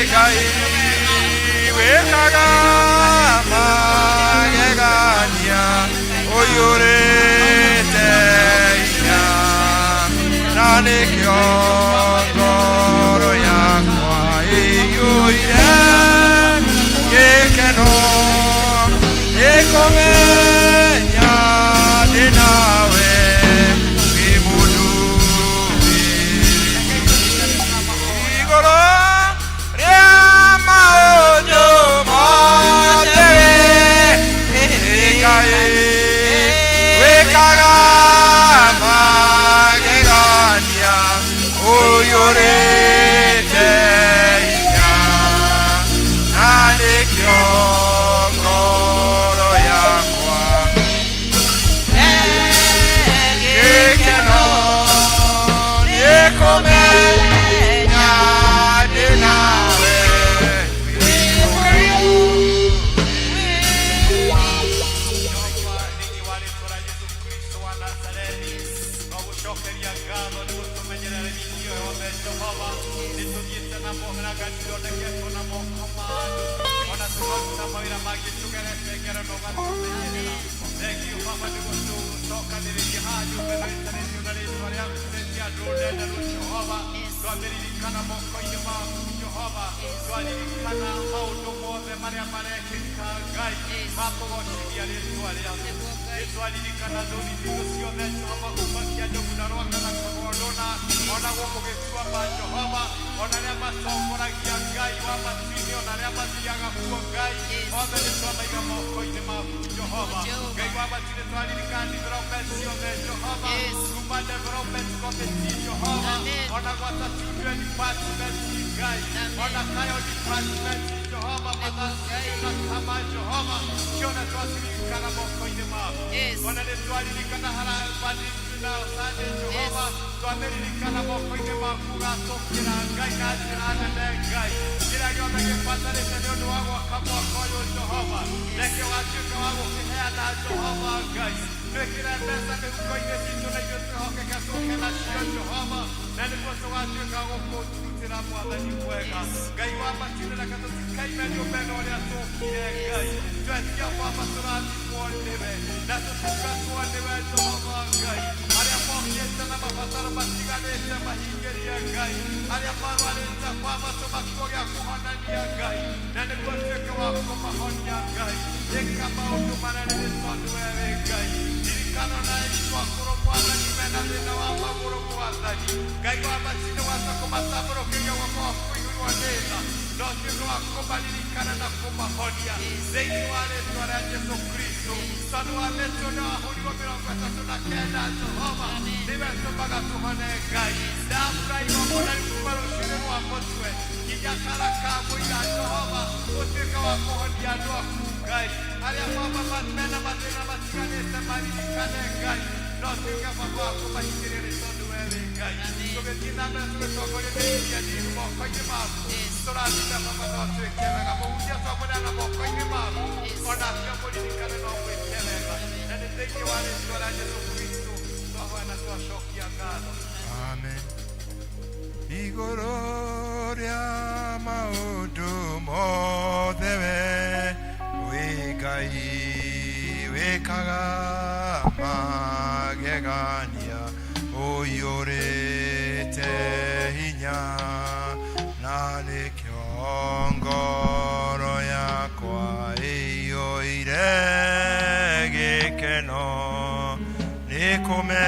gai we kaga magegania oyore te ya nane kyo goro ya kwa yoire ke keno e come ya de nawe vimudu igoro rema ojo mote we kaga magegania oyore te ya nane kyo goro ya kwa ke no ne come ya de nawe Amen. Igororia maudu mo debe we gai we kaga magegania oyore te hinya nane kyongoro ya kwa eyoire gekeno nekome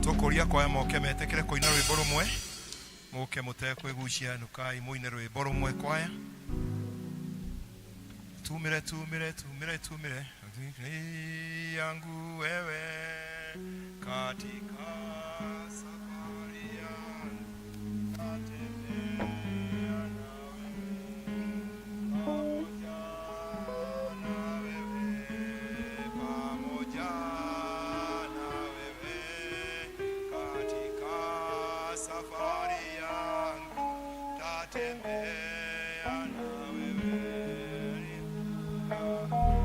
tokoria kwa moke metekere koina rwimbo rumwe muke mutekwe gucia nukai muine rwimbo rumwe kwaya tumire yangu wewe katika safari yangu natembea pamoja na wewe katika safari yangu tatembea na wewe pamoja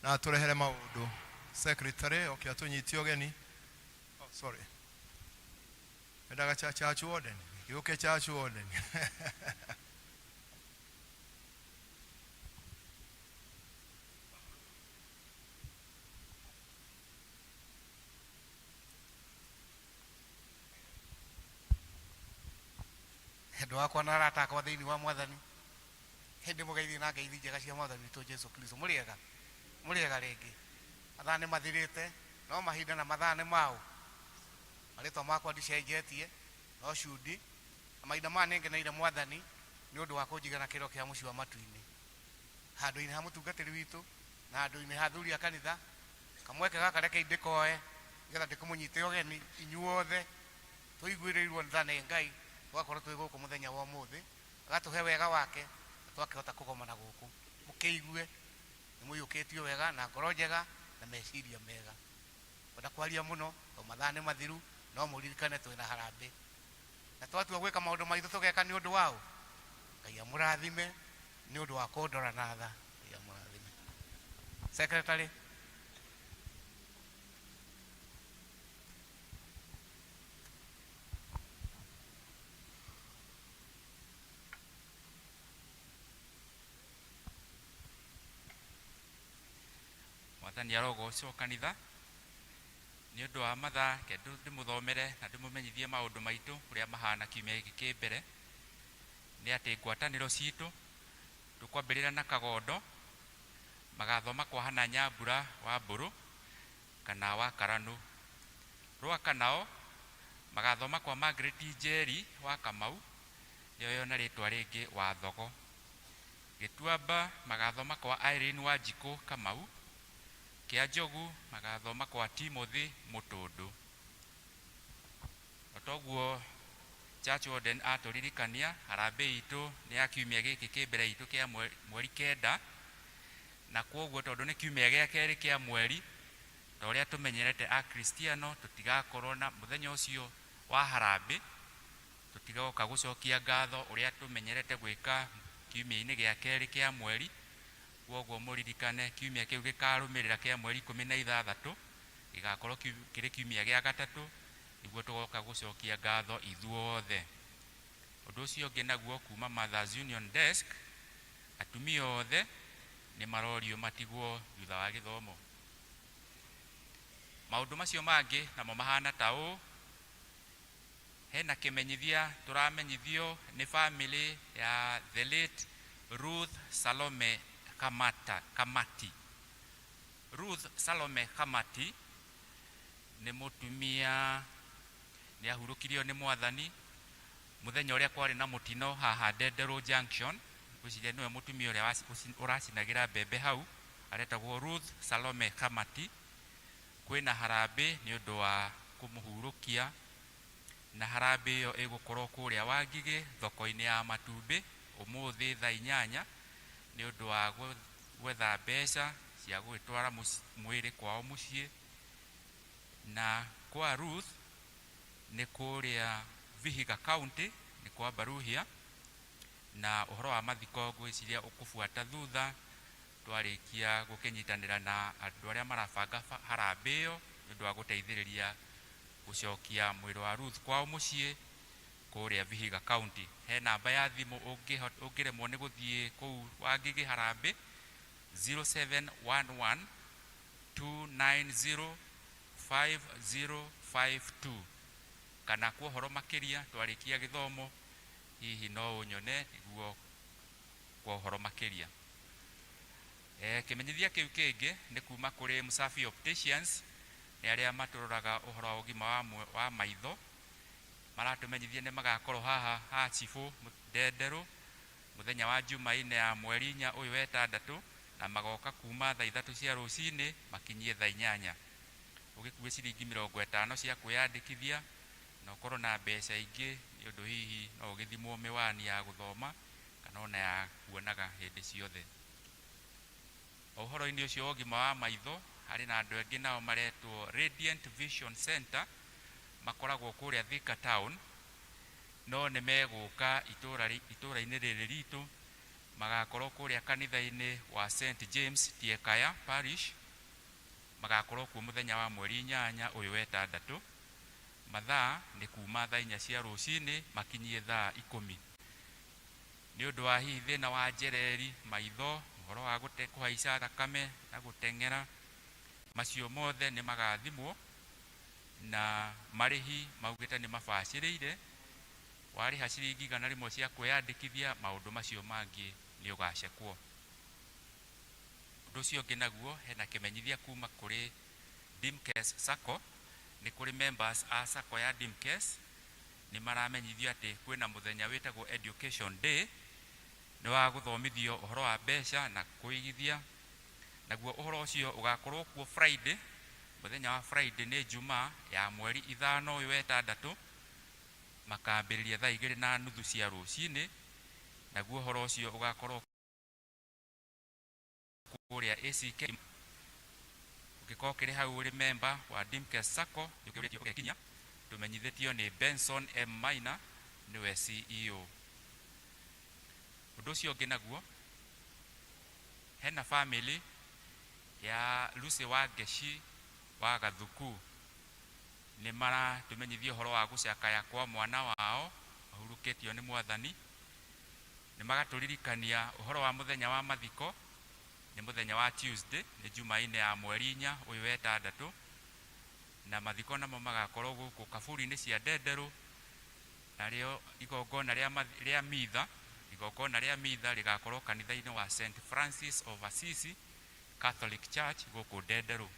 na turehere maundu. Secretary okay atunyitie ogeni. Oh sorry. Endaga church warden. Yuke church warden. Hendo wakwa na arata akwa thiini wa Mwathani hindi mugeithi na ngeithi njega cia Mwathani witũ Jesu Kristo mũrĩega rĩngĩ mathaa nĩ mathirĩte no mahinda na mathaa nĩ mao marĩtwa makwa ndicenjetie no cudi na mahinda maya nĩngeneire Mwathani nĩ ũndũ wa kũnjigana kĩro kĩa mũciĩ wa matu-inĩ handũ-inĩ ha mũtungatĩri witũ na handũ-inĩ ha athuri a kanitha kamweke gaka reke ndĩkoe nĩgetha ndĩkũmũnyite ũgeni inyuothe tũiguĩrĩirwo tha nĩ Ngai twakorwo twĩ gũkũ mũthenya wa ũmũthĩ agatũhe wega wake twakĩhota kũgomana gũkũ mũkĩigue nĩ mũiyũkĩtio wega na ngoro njega na meciria mega kwenda kwaria mũno to mathaa nĩ mathiru no mũririkane twĩna harambĩ na twatua gwĩka maũndũ maitũ tũgeka nĩ ũndũ wao Ngai amũrathime nĩ ũndũ wa kũndora na tha Ngai amũrathime. Secretary Mwathani arogocwo kanitha nĩ ũndũ wa mathaa kĩndũ ndĩmũthomere na ndĩmũmenyithie maũndũ maitũ ũrĩa mahana kiumia gĩkĩ kĩ mbere nĩ atĩ ngwatanĩro citũ tũkwambĩrĩra na Kagondo magathoma kwa Hana Nyambura wa Mbũrũ kana wa Karanũ rwa Kanao magathoma kwa Margaret Njeri wa Kamau nĩyo na rĩtwa rĩngĩ wa Thogo Gĩtuamba magathoma kwa Irene wa Njikũ Kamau Kĩa Njogu magathoma kwa Timothy Mũtũndũ. Otoguo church warden atũririkania harambĩ itũ nĩ ya kiumia gĩkĩ kĩ mbere itũ kĩa mweri kenda na kwoguo tondũ nĩ kiumia gĩa kerĩ kĩa mweri ta ũrĩa tũmenyerete Akristiano tũtigakorwo na mũthenya ũcio wa harambĩ tũtigoka gũcokia ngatho ũrĩa tũmenyerete gwĩka kiumia-inĩ gĩa kerĩ kĩa mweri kwoguo mũririkane kiumia kĩu gĩkarũmĩrĩra kĩa mweri 16 gĩgakorwo kĩrĩ kiumia gĩa gatatũ nĩguo tũgoka gũcokia ngatho ithuothe. Ũndũ ũcio ũngĩ naguo kuma Mothers Union Desk atumia othe nĩ marorio matigwo thutha wa gĩthomo. Maũndũ macio mangĩ namo mahana ta ũũ hena kĩmenyithia tũramenyithio nĩ family ya the late Ruth Salome Kamati. Ruth Salome Kamati nĩ mũtumia nĩ ahurukirio nĩ Mwathani mũthenya ũrĩa kwarĩ na mũtino haha Ndenderũ Junction gwĩciria nĩwe mũtumia ũrĩa ũracinagĩra mbembe hau aretagwo Ruth Salome Kamati. Kwĩna harambĩ nĩ ũndũ wa kũmũhurukia na harambĩ ĩyo ĩgũkorwo kũrĩa Wangigĩ thoko-inĩ ya Matumbĩ ũmũthĩ thaa 8 nĩ ũndũ wa gwetha mbeca cia gwĩtwara mwĩrĩ kwao mũciĩ. Na kwa Ruth nĩ kũrĩa Vihiga County nĩ kwa Baruhia na ũhoro wa mathiko gwĩciria ũkũbuata thutha twarĩkia gũkĩnyitanĩra na andũ arĩa marabanga harambĩ ĩyo nĩ ũndũ wa gũteithĩrĩria gũcokia mwĩrĩ wa Ruth kwao mũciĩ kũrĩa Vihiga County. He namba ya thimũ ũngĩremwo nĩ gũthiĩ kũu Wangigĩ harambĩ 0711 290 5052 kana kwa ũhoro makĩria twarĩkia gĩthomo hihi no ũnyone nĩguo kwa ũhoro makĩria. Kĩmenyithia kĩu kĩngĩ nĩ kuma kũrĩ Msafi Opticians nĩ arĩa matũroraga ũhoro wa ũgima wa maitho maratũmenyithia nĩ magakorwo haha Chifu Ndenderũ mũthenya wa Jumaine ya mweri 4 ũyũ wa 6 na magoka kuma thaa 3 cia rũcinĩ makinyie thaa 8. Ũgĩkuue ciringi 50 cia kwĩyandĩkithia na ũkorwo na mbeca ingĩ nĩ ũndũ hihi no ũgĩthimwo mĩwani ya gũthoma kana ona ya kuonaga hĩndĩ ciothe. Ũhoro-inĩ ũcio wa ũgima wa maitho harĩ na andũ angĩ nao maretwo Radiant Vision Center makoragwo kũrĩa Thika Town no nĩ megũka itũra-inĩ rĩrĩ ritũ magakorwo kuria kanitha-ini wa St James Tiekaya Parish, magakorwo kuo muthenya wa mweri 8 uyu wetandatu. Mathaa ni kuma thaa 4 cia rucini makinyie thaa 10. Ni undu wa hihi thina wa njereri, maitho, uhoro wa kuhaica thakame na guteng'era, macio mothe ni magathimwo na marihi maugite ni mabacirĩire. Wariha ciringi 100 cia kwiyandikithia, maundu macio mangi ni ugacekwo. Undu ucio ungi naguo hena kimenyithia kuma kuri Dimkes Sacco. Ni kuri members a Sacco ya Dimkes ni maramenyithio ati kwina muthenya witagwo Education Day, ni wa guthomithio uhoro wa mbeca na kuigithia. Naguo uhoro ucio ugakorwo kuo Friday, muthenya wa Friday ni Jumaa ya mweri 5 uyu wetandatu, makambĩrĩria thaa 2:30 cia rũcinĩ. Naguo uhoro ucio ugakorwo kuria ACK. Ukikoo kiri hau uri member wa Dimkes Sacco, yukiretio ugekinya, tumenyithĩtio ni Benson M. Maina niwe CEO. Undu ucio ungi naguo hena family ya Lucy wa Geshi wa Gathuku ni mara tumenyithio horo wa gucakaya kwa mwana wao ahuruketio ni Mwathani. Ni magaturirikania uhoro wa muthenya wa mathiko ni muthenya wa Tuesday, ni Jumaine ya mweri 4 uyu wetandatu, na mathiko namo magakorwo guku kaburi-ini cia Ndenderu. Nario igongona ria mitha, igongona ria mitha ligakorwo kanitha-ini wa St Francis of Assisi Catholic Church guku Ndenderu.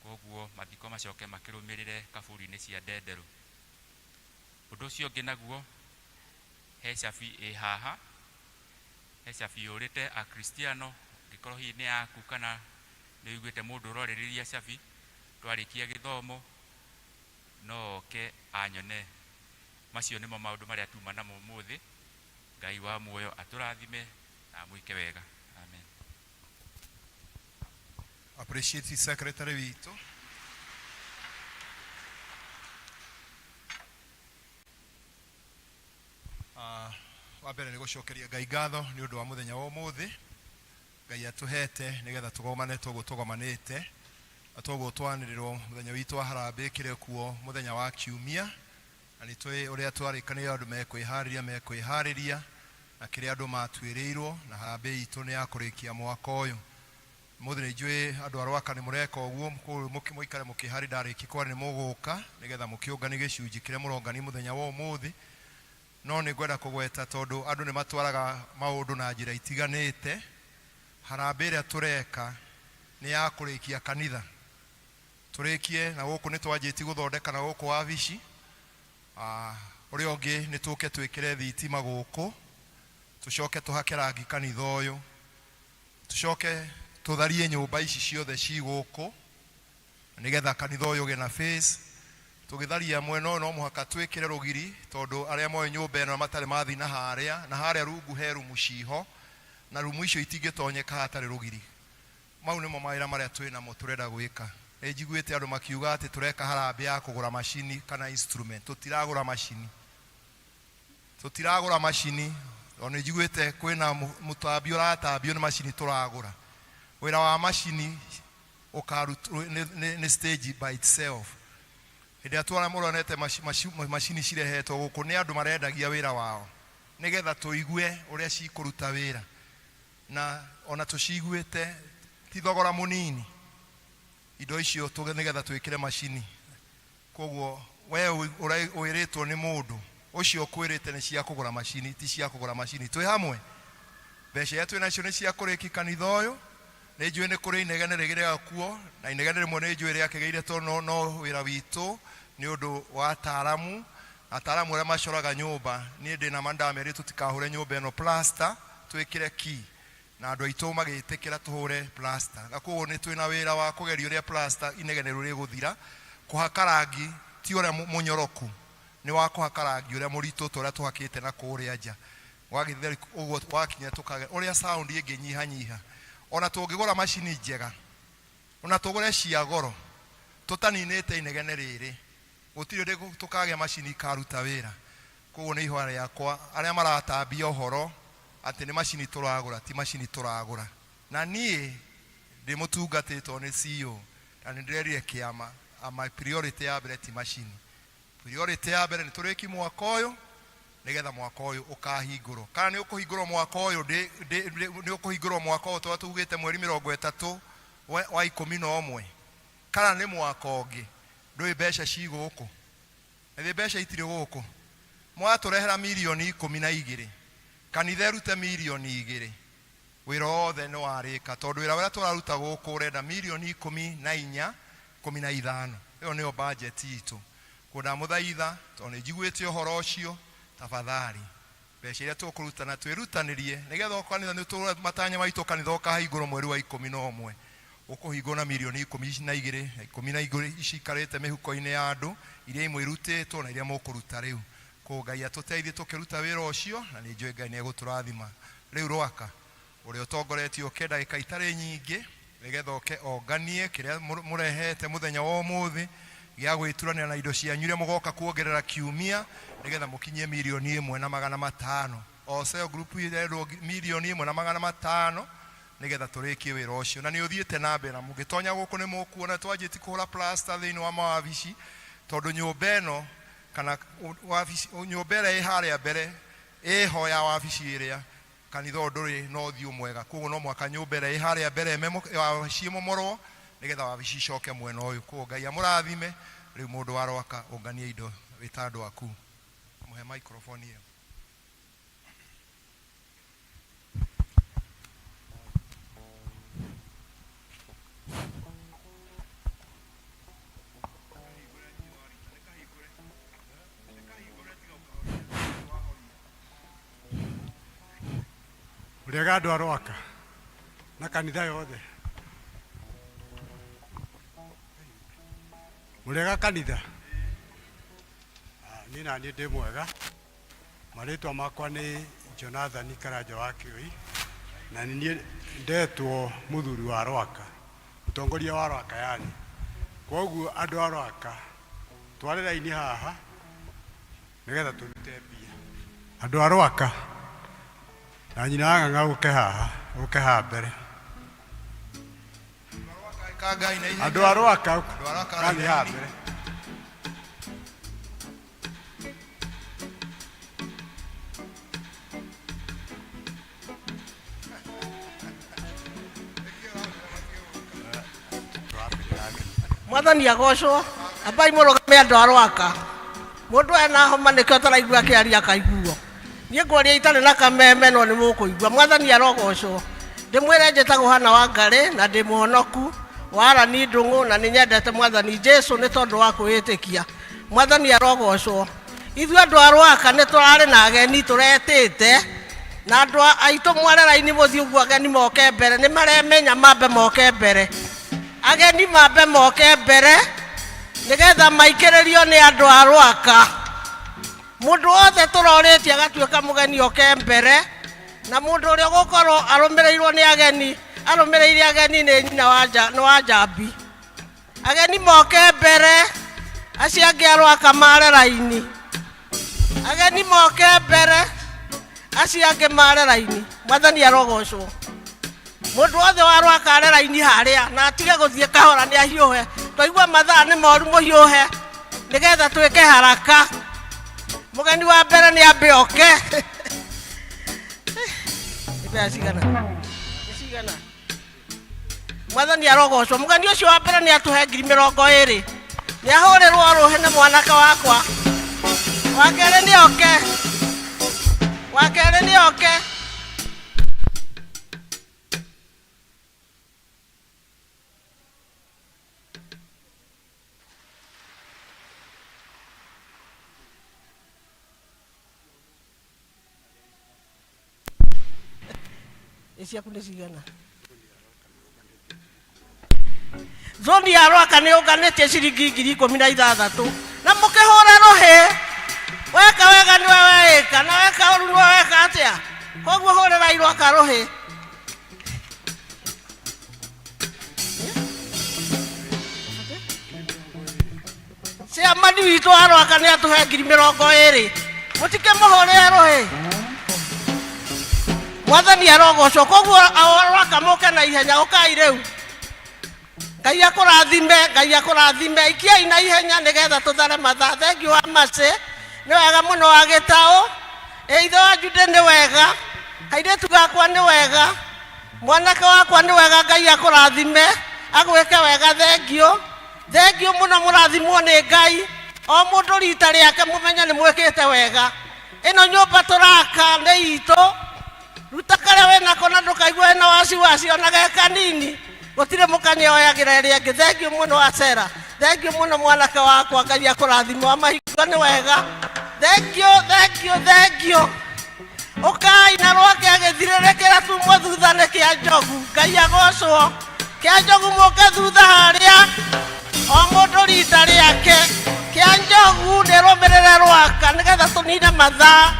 Koguo mathiko macoke makirumirire kaburi-ini cia Ndenderu. Undu ucio ungi naguo he cabi haha, he cabi yurite a Kristiano. Gikorwo hi ni yaku kana ni iguite mundu uroreriria cabi, twarikia githomo no ke anyone. Macio nimo maundu maria tuma namo muthi. Ngai wa muoyo aturathime na muike wega. Amen. Appreciate the secretary wito. Wabere ni gucokeria Ngai ngatho ni undu wa muthenya wa umuthi. Ngai atuhete nigetha tugomane tugomanite atugutwanirirwo muthenya witu wa harambe kire kuo muthenya wa kiumia. Na ni twi uria twarikanira andu mekwihariria na kire andu matwirirwo na harambe itu ni ya kurikia mwaka uyu. Muthenya njui andu arwaka ni mureka uguo muikare mukihari ndariki kwa ni muguka nigetha mukiungani gicunji kire murongani muthenya wa umuthi. No ni gwenda kugweta tondu andu ni matwaraga maundu na njira itiganite. Harambe ria tureka ni ya kurikia kanitha, turikie na guku ni twanjiti guthondeka na guku wabici. Uri ongi ni tuke twikire thitima guku, tucoke tuhake rangi kanitha uyu, tucoke tutharie nyumba ici ciothe ci guku nigetha kanitha uyu ge na face. Tugitharia mweno no muhaka twikire rugiri tondu aria moyo nyumba eno matare mathi na haria rungu heru mushiho na rumu icio itingitonyeka hatari rugiri. Mau nimo mawira maria twina mo turenda gwika. Njiguite andu makiuga ati tureka harambe ya kugura machini kana instrument. Tutiragura machini. Ona njiguite kwina mutambi uratambio ni machini turagura. Wira wa machini ukarutu ni stage by itself. Hĩndĩ atwara muronete machini cirehetwo guku ni andu marendagia wira wao nigetha tuigue uria cikuruta wira, na ona tuciguite ti thogora munini indo icio nigetha twikire machini. Koguo we uiritwo ni mundu ucio kwirite ni cia kugura machini, ti cia kugura machini. Twi hamwe mbeca yetu nacio ni cia kuriki kanitha uyu. Ni njui ni kuri inegene rigire kuo na inegene rimwe ni njui ria kigeire to no wira witu ni undu wa ataramu aria macoraga nyumba. Ni ndina mandameri tutikahure nyumba eno plaster twikire ki na andu aitu magitikira tuhure plaster. Na koguo ni twina wira wa kugeria uria plaster inegene ruri guthira. Kuhaka rangi ti uria munyoroku, ni wa kuhaka rangi uria muritu turia tuhakite na kuria nja. Wagitheri uguo wakinya tukage uria sound inginyiha. Ona tungigura machini njega, ona tugure cia goro, tutaninite inegene riri, gutiri tukage machini karuta wira. Koguo ni ihwara yakwa aria maratambia uhoro ati ni macini turagura ti macini turagura na nie ndi mutungatitwo ni CEO na ndirerire kiama ama priority ya mbere ti macini priority ya mbere ni turiki mwaka uyu nigetha mwaka uyu ukahingurwo kana ni ukuhingurwo mwaka uyu ni ukuhingurwo mwaka uyu twatugite mweri 30 wa 11 kana ni mwaka ungi ndui besha ciguku ethi besha itire guku mwaturehera milioni 12 kanitha rute milioni 2 wira othe no arika tondu wira wira turaruta guku urenda milioni 14 15 iyo niyo budget itu kuna muthaitha tondu njiguite uhoro ucio tafadhali besha iria tukurutana twirutanirie nigetha kanitha ni matanya maitu kanitha ukahingurwo mweri wa 11 ukuhingona milioni 12 icikarite mihuko-ini ya andu iria imwe irutitwo na iria mukuruta riu ko Ngai atuteithie tukiruta wira ucio na ni njui Ngai ni eguturathima riu Rwaka uri utongoretio ndagika itari nyingi nigetha onganie kiria murehete muthenya wa umuthi gia gwiturania na indo cianyu iria mugoka kuongerera kiumia nigetha mukinyie milioni 1.5 oseo group ile milioni 1.5 nigetha turikie wira ucio na ni uthiite na mbere mugitonya guku ni mukuona twajiti kuhura plaster thiini wa mawabici tondu nyumba ino kana wabici nyumba ire haria mbere hoya wabici iria kanitha nduri no thiu mwega koguo no mwaka nyumba ire haria mbere wabici momorwo nigetha wabici coke mwena uyu koguo Ngai amurathime riu mundu wa Rwaka unganie indo witando waku muhe microphone iyo Murega andu a Rwaka na kanitha yothe murega kanitha ni na ni ndi mwega maritwa makwa ni Jonathan Karanja wa Kioi na ni ndetwo muthuri wa Rwaka mutongoria wa Rwaka yani koguo andu a Rwaka twarira ini haha nigetha turute mbia andu a Rwaka na nyina nganga uke haha mbere andu a Rwaka kani haha mbere Mwathani agocwo abai murugame andu a Rwaka mundu ena homa nikio taraigua akiaria kaiguo nie ngwaria itare na kameme no ni mukuigua Mwathani arogocwo ndimwire njitagwo Hana wa Ngari na ndi muhonoku wara ni ndungu na ni nyendete Mwathani Jesu ni tondu wa kwitikia Mwathani arogocwo ithu andu a Rwaka ni turari na ageni turetite na andu aitu mwarera-ini muthiugu ageni moke mbere ni maremenya mambe moke mbere ageni mambe moke mbere nigetha maikiririo ni andu a Rwaka mundu wothe turoritie agatuika mugeni oke mbere na mundu uria gukorwo arumirirwo ni ageni arumiririre ageni ni nyina wa Njambi ageni moke mbere acio angi a Rwaka marera-ini ageni moke mbere acio angi marera-ini Mwathani arogocwo mundu wothe wa Rwaka arera-ini haria na atige guthie kahora ni ahiuhe twaigua mathaa ni moru muhiuhe nigetha twike haraka mugeni wa mbere ni ambe oke ibeasigana Mwathani arogocwo mugeni ucio wa mbere ni atuhe 20,000 ni ahurirwo ruhe ni mwanaka wakwa wakere ni oke isi aku nisigana zoni ya Rwaka ni uganete ciringi 16,000 na mukihura ruhi weka wega ni weka na weka uru ni weka atia koguo hurira Rwaka ruhi cia mani witu wa Rwaka ni atuhe 20,000 mutike muhurire ruhi mwathani arogocwo koguo Arwaka moke na ihenya ukai riu Ngai akurathime ikiai na ihenya nigetha tuthare mathaa thengi wa Mase ni wega muno wa Gitau ithe wa Jude ni wega kairetu gakwa ni wega mwanake wakwa ni wega Ngai akurathime agwike wega thengio muno murathimwo ni Ngai o mundu rita riake mumenya ni mwikite wega ino nyumba turaka ni itu ruta kare we nako na ndukaigwe na wasi ona geka nini gutire mukanye oyagira ria ngi thengio muno Acera thengio muno mwanake wakwa Ngai akurathime wa mahingo ni wega thengio ukai na Rwake agithirerekera tumwo thuthane kia njogu Ngai agocwo kia njogu moke thutha haria o mundu rita riake kia njogu ni rumirire Rwaka nigetha tunine mathaa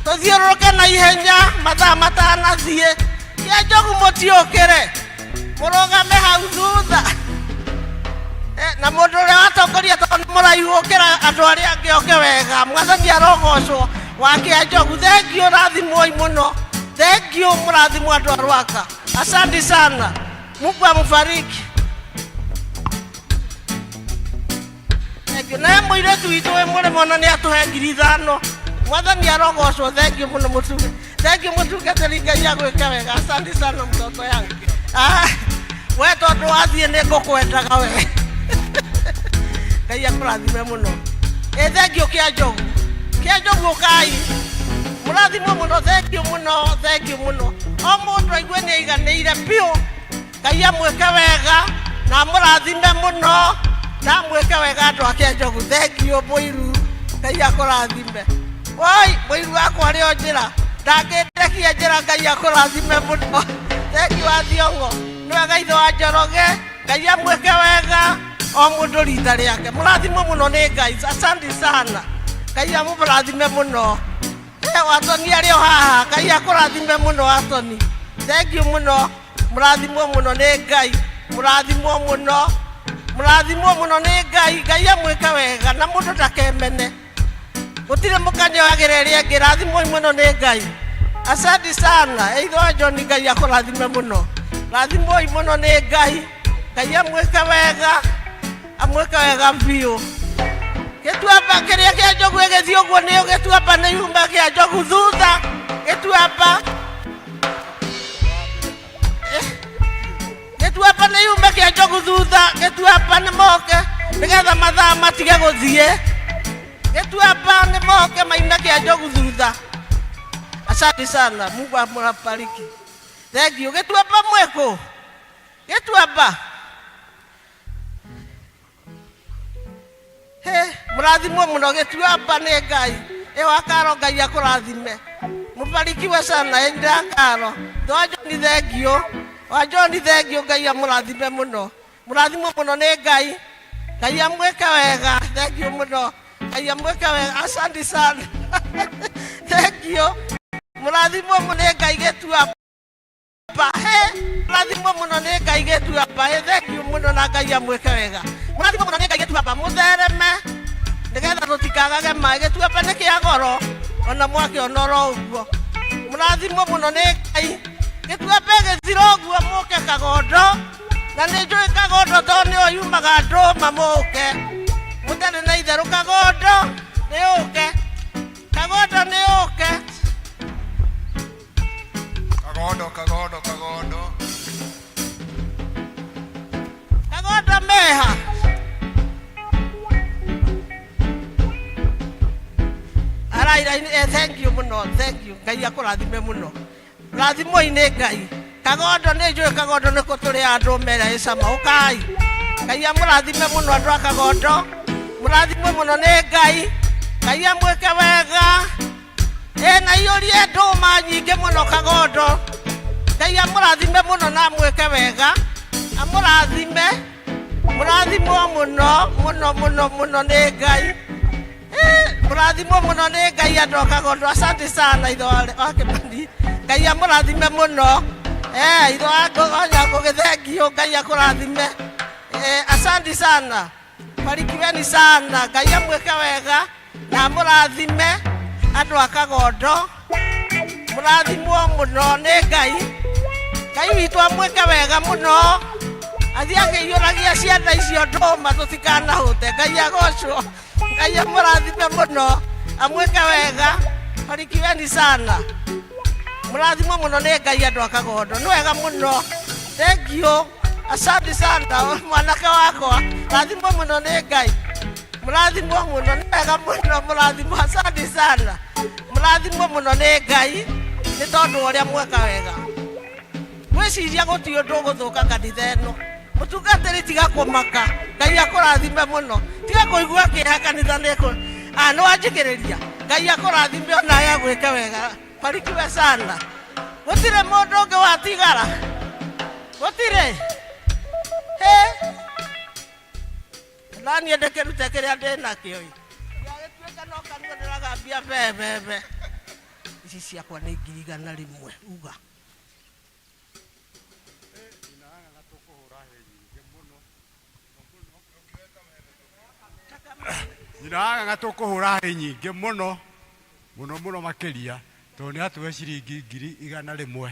tuthiururuke na ihenya mathaa matanathie kia njogu mutiukire murugame hau thutha na mundu uria watongoria tondu muraihu ukira andu aria angi oke wega mwathani arogocwo wa kia njogu thengio rathimwoi muno thengio murathimwo andu a Rwaka asante sana Mungu amfariki na muiretu witu we murimo na ni atuhe 5,000 mwathani arogocwo thengio muno mutuge thengio mutuge Ngai agwike wega asante sana mtoto yangu we tondu wathie ni ngukwendaga we Ngai akurathime muno thengio kia njogu ukai murathimwo muno thengio muno o mundu aigwe ni aiganiire piu Ngai amwike wega na murathime muno na mwike wega andu ake njogu thengio Muiru Ngai akurathime woi Muiru akwa ri o njira ndangindekia njira Ngai akurathime muno thengio wa Thiongo ni wega ithe wa Njoroge Ngai amwike wega o mundu rita riake murathimwo muno ni Ngai asante sana Ngai amurathime muno Watoni ari o haha Ngai akurathime muno Watoni thengio muno murathimwo muno ni Ngai murathimwo muno ni Ngai amwike wega na mundu ndakemene gutire mukanye wagireria ngirathimwo muno ni Ngai asante sana ithe wa John Ngai akurathime muno rathimwo muno ni Ngai amwike wega biu gituamba kiria kia njogu igithii uguo ni gituamba ni yumba kia njogu thutha gituamba ni yumba kia njogu thutha gituamba ni moke nigetha mathaa matige guthie gituamba ni moke maime kia njogu thutha asante sana Mungu ambariki thengio gituamba mweko gituamba murathimwo muno gituamba ni Ngai wakaro Ngai akurathime mubarikiwe sana ndakaro wa John thengio Ngai amurathime muno murathimwo muno ni Ngai amwike wega thengio muno Ngai amwike wega asante sana thengio murathimwo muno ni Ngai gituamba murathimwo muno ni Ngai gituamba thengio muno na Ngai amwike wega murathimwo muno ni Ngai gituamba muthereme nigetha tutikagage mai gituamba ni kia goro ona mwake onoro uguo murathimwo muno ni Ngai gituamba githiro uguo muke kagondo na ni njui kagondo to ni oyumaga nduma muke mutene na itheru kagondo ni uke kagondo meha thank you muno Ngai akurathime muno rathimo ine Ngai kagondo ni njui kagondo niko turi andu mera icama ukai Ngai amurathime muno andu akagondo murathimwe muno ni Ngai amwike wega na iurie nduma nyingi muno kagondo Ngai amurathime muno na amwike wega murathimwo muno ni Ngai murathimwo muno ni Ngai andu akagondo asante sana ithe wa Kimani Ngai amurathime muno ithe wa Nyango githengio Ngai akurathime asante sana barikiweni sana Ngai amwike wega na murathime andu akagondo mũrathimwo mũno nĩ Ngai. Ngai witũ amwĩke wega mũno, athiĩ akĩiyũragia ciana icio ndũma tũtikanahũte. Ngai agocwo, Ngai amũrathime mũno, amwĩke wega. Barikiweni sana, mũrathimwo mũno nĩ Ngai andũ a Kagondo, nĩ wega mũno. Thank you, asante sana mwanake wakwa, mũrathimwo mũno nĩ Ngai, mũrathimwo mũno, nĩ wega mũno, mũrathimwo, asante sana, mũrathimwo mũno nĩ Ngai nĩ tondũ ũrĩa mweka wega. Gwĩciria gũtirĩ ũndũ ũgũthũka kanitha ĩno, mũtungatĩri tiga kũmaka, Ngai akũrathime mũno, tiga kũigua kĩeha kanitha nĩ wanjĩkĩrĩria. Ngai akũrathime onawe agwĩke wega. Barikiwe sana. Gũtirĩ mũndũ ũngĩ watigara, gũtirĩ. Naniĩ ndĩkĩrute kĩrĩa ndĩnakĩo. Gĩagĩtuĩka no kanua ndĩragambia mbembe ici ciakwa nĩ 100 uga. Nyina tũkũhũra hĩ nyingĩ mũno mũno makĩria, tondũ nĩ atũhe ciringi 100,000.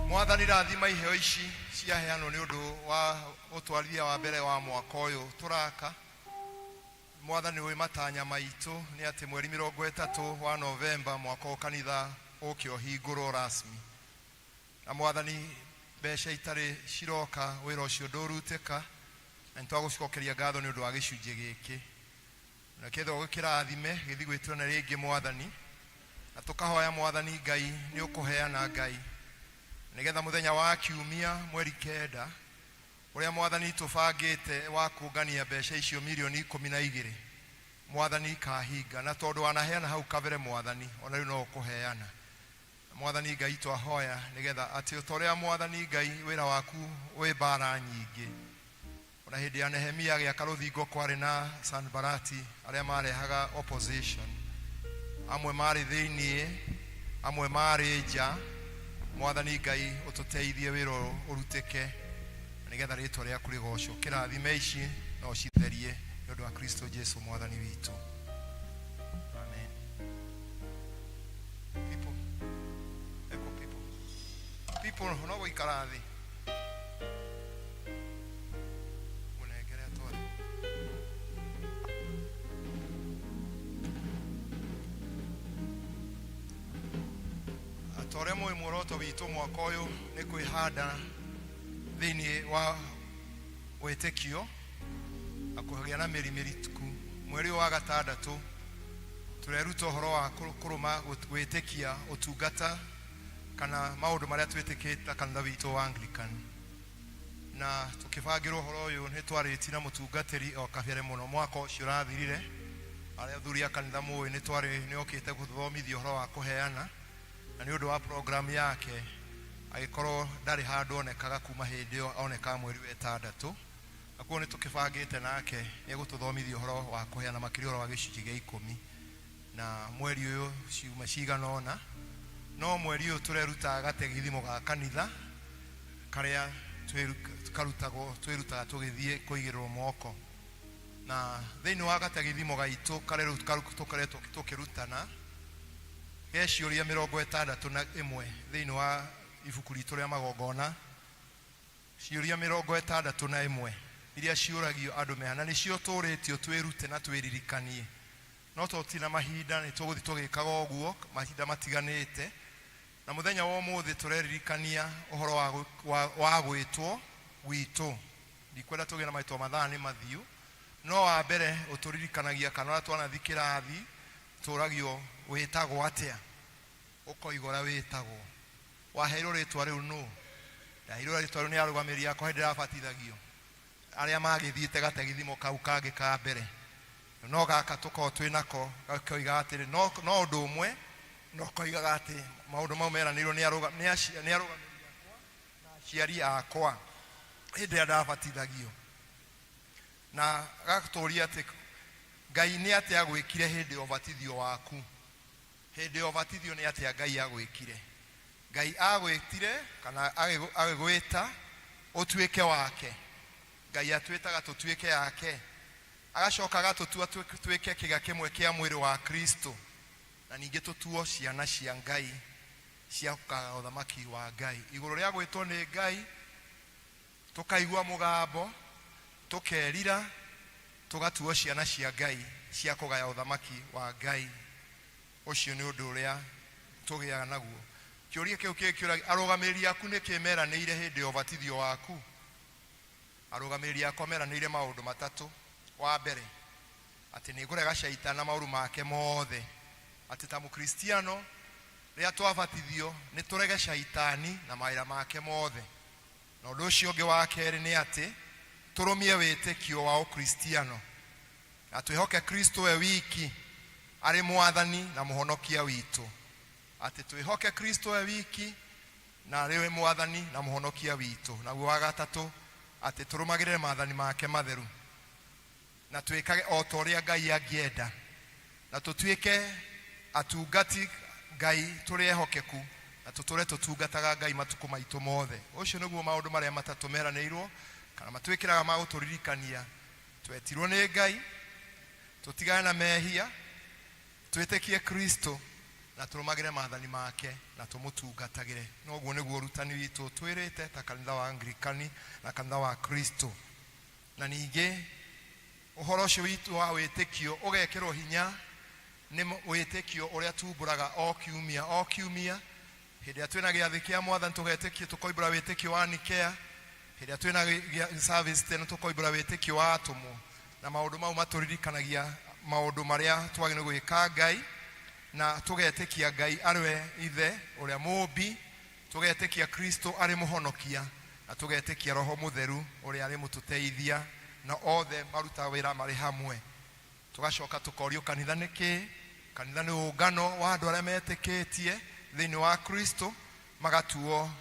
Mwathani rathima iheo ici ciaheanwo nĩ ũndũ wa ũtwarithia wa mbere wa mwaka ũyũ tũraka. Mwathani wĩ matanya maitũ nĩ atĩ mweri 30 wa Novemba mwaka kanitha ũkĩohingũrwo rasmi. Na Mwathani mbeca itarĩ ciroka wĩra ũcio ndũrutĩka, na nĩtwagũcokeria ngatho nĩ ũndũ wa gĩcunjĩ gĩkĩ. Na ketho gĩkĩrathime gĩthiĩ gwĩtĩrwo rĩngĩ Mwathani, na tũkahoya Mwathani Ngai nĩ ũkũheana Ngai, nigetha muthenya wa kiumia mweri 9 uria Mwathani tũbangĩte wa kũngania mbeca icio milioni 12 Mwathani kahinga, na tondũ wanaheana hau kabere Mwathani ona rĩu no ũkũheana. Mwathani Ngai twahoya nigetha atĩ ũtorĩa Mwathani Ngai wĩra waku wĩ bara nyingĩ. Ona hĩndĩ ya Nehemia gĩaka rũthingo kwarĩ na Sanbalati arĩa marehaga opposition, amwe marĩ thĩinĩ amwe marĩ nja. Mwathani Ngai ũtũteithie wĩra ũrutĩke nigetha rĩtwa rĩaku rĩgocwo. Kĩrathime ici no citherie nĩ ũndũ wa Kristo Jesu Mwathani witũ. Amen. People no gũikara thĩ. Mũnengere atware. Atore mũĩ muoroto witũ mwaka ũyũ nĩ kwĩhanda thĩinĩ wa wĩtĩkio na kũgĩa na mĩrimĩrituku. Mweri wa gatandatũ tũreruta ũhoro wa kũrũma gwĩtĩkia ũtungata kana maũndũ marĩa twĩtĩkĩte kanitha witũ wa Anglican. Na tũkĩbangĩrwo ũhoro ũyũ nĩ twarĩtie na mũtungatĩri o kabere mũno mwaka ũcio ũrathirire. Arĩa athuri a kanitha mũĩ nĩ okĩte gũthomithia ũhoro wa kũheana, na nĩ ũndũ wa program yake agĩkorwo ndarĩ handũ onekaga kuma hĩndĩ ĩyo oneka mweri wa 6. Akuo nĩ tũkĩbangĩte nake nĩ egũtũthomithia ũhoro wa kũheana makĩria wa gĩcunjĩ gĩa 10. Na mweri ũyũ ciuma cigana ũna, no mweri ũyũ tũreruta gategithimo ga kanitha karĩa twĩrutaga tũgĩthiĩ kũigĩrĩrwo moko. Na thĩinĩ wa gategithimo gaitũ karĩa tũkĩrutana ciũria 61 thĩinĩ wa ibuku ritũ rĩa magongona, ciũria 61 iria ciũragio andũ mehana nĩcio tũrĩtio twĩrute na twĩririkanie. No tũtina mahinda nĩ tũgũthiĩ tũgĩkaga ũguo mahinda matiganĩte, na mũthenya wa ũmũthĩ tũreririkania ũhoro wa gwĩtwo gwitũ. Ndikwenda tũgĩe na maitwa mathaa nĩ mathiũ, no wa mbere ũtũririkanagia kana twanathi kĩrathi tũragio wĩtagwo atĩa, ũkoigora wĩtagwo, waheirwo rĩtwa rĩu nũ, ndaheirwo rĩtwa rĩu nĩ arũgamĩrĩri akwa hĩndĩ ndĩrabatithagio arĩa magĩthiĩte gategithimo kau kangĩ ka mbere. No gaka tũkorwo twĩnako gakoiga atĩrĩ no ũndũ ũmwe no koigaga atĩ maũndũ mau meranĩirwo nĩ arũgamĩrĩri akwa na aciari akwa. hĩndĩ ndabatithagio na gakũtũria atĩ Ngai nĩ atĩa agwĩkire hĩndĩ ya ũbatithio waku. Hĩndĩ ya ũbatithio nĩ atĩa Ngai agwĩkire. Ngai agwĩtire kana agĩgwĩta ũtuĩke wake. Ngai atwĩtaga tũtuĩke yake, agacoka agatũtua tuĩke kĩga kĩmwe kĩa mwĩrĩ wa Kristo, na ningĩ tũtuo ciana cia Ngai cia gũkaga ũthamaki wa Ngai. Igũrũ rĩa gwĩtwo nĩ Ngai tũkaigua mũgambo, tũkerira, tũgatuo ciana cia Ngai cia kũgaya ũthamaki wa Ngai. Ũcio nĩ ũndũ ũrĩa tũgĩaga naguo. Kĩũria kĩu kĩũragia, arũgamĩrĩri aku nĩ kĩmeranĩire hĩndĩ ya ũbatithio waku? Arũgamĩrĩri akwa meranĩire maũndũ matatũ. Wa mbere, atĩ nĩ ngũrega Shaitani maũru make mothe. Atĩ ta mũkristiano rĩrĩa twabatithio nĩ tũrege Shaitani na mawĩra make mothe. Na ũndũ ũcio ũngĩ wa kerĩ nĩ atĩ tũrũmie wĩtĩkio wa ũkristiano na twĩhoke Kristo we wiki arĩ mwathani na mũhonokia witũ. Atĩ twĩhoke Kristo we wiki na arĩ mwathani na mũhonokia witũ. Naguo wa gatatũ, atĩ tũrũmagĩrĩre maathani make matheru na twĩkage o ta ũrĩa Ngai angĩenda, na tũtuĩke atungati Ngai tũrĩ ehokeku, na tũtũre tũtungataga Ngai matukũ maitũ mothe. Ũcio nĩguo maũndũ marĩa matatũ meranĩirwo kana matwĩkĩraga ma gũtũririkania twetirwo nĩ Ngai, tũtigane na mehia, twĩtĩkie Kristo na tũrũmagĩre maathani make na tũmũtungatagĩre. Noguo nĩguo ũrutani witũ twĩrĩte ta kanitha wa Anglikani na kanitha wa Kristo. Na ningĩ ũhoro ũcio witũ wa wĩtĩkio ũgekĩrwo hinya nĩ wĩtĩkio ũrĩa tumbũraga o kiumia. Hĩndĩ ĩrĩa twĩna gĩathĩ kĩa Mwathani tũgetĩkia tũkoimbũra wĩtĩkio wa Nikea. Hĩndĩ ĩrĩa twĩna service tene tũkoimbũra wĩtĩkio wa atũmwo. Na maũndũ mau matũririkanagia maũndũ marĩa twagĩrĩirwo gwĩka Ngai, na tũgetĩkia Ngai arĩ ithe ũrĩa mũmbi, tũgetĩkia Kristo arĩ mũhonokia, na tũgetĩkia Roho Mũtheru ũrĩa arĩ mũtũteithia, na othe maruta wĩra marĩ hamwe. Tũgacoka tũkorio kanitha nĩ kĩ? Kanitha nĩ ũngano wa andũ arĩa metĩkĩtie thĩinĩ wa Kristo, magatuo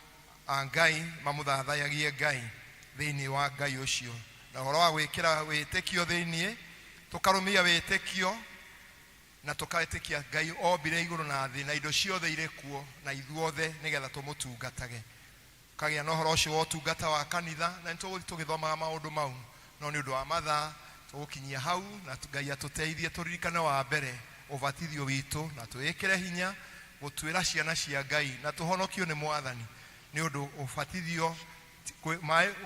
Ngai, mamũthathaiyagie Ngai thĩinĩ wa Ngai ũcio. Na ũhoro wa gwĩkĩra wĩtĩkio thĩinĩ, tũkarũmia wĩtĩkio na tũkaĩtĩkia Ngai ombire igũrũ na thĩ na indo ciothe irĩ kuo na ithuothe nĩgetha tũmũtungatage. Kagĩa na ũhoro ũcio wa ũtungata wa kanitha, na nĩtũgũthiĩ tũgĩthomaga maũndũ mau, no nĩ ũndũ wa mathaa tũgũkinyia hau, na Ngai atũteithie tũririkane wa mbere ũbatithio witũ na twĩkĩre hinya gũtuĩra ciana cia Ngai na tũhonokio nĩ Mwathani. Nĩ ũndũ ũbatithio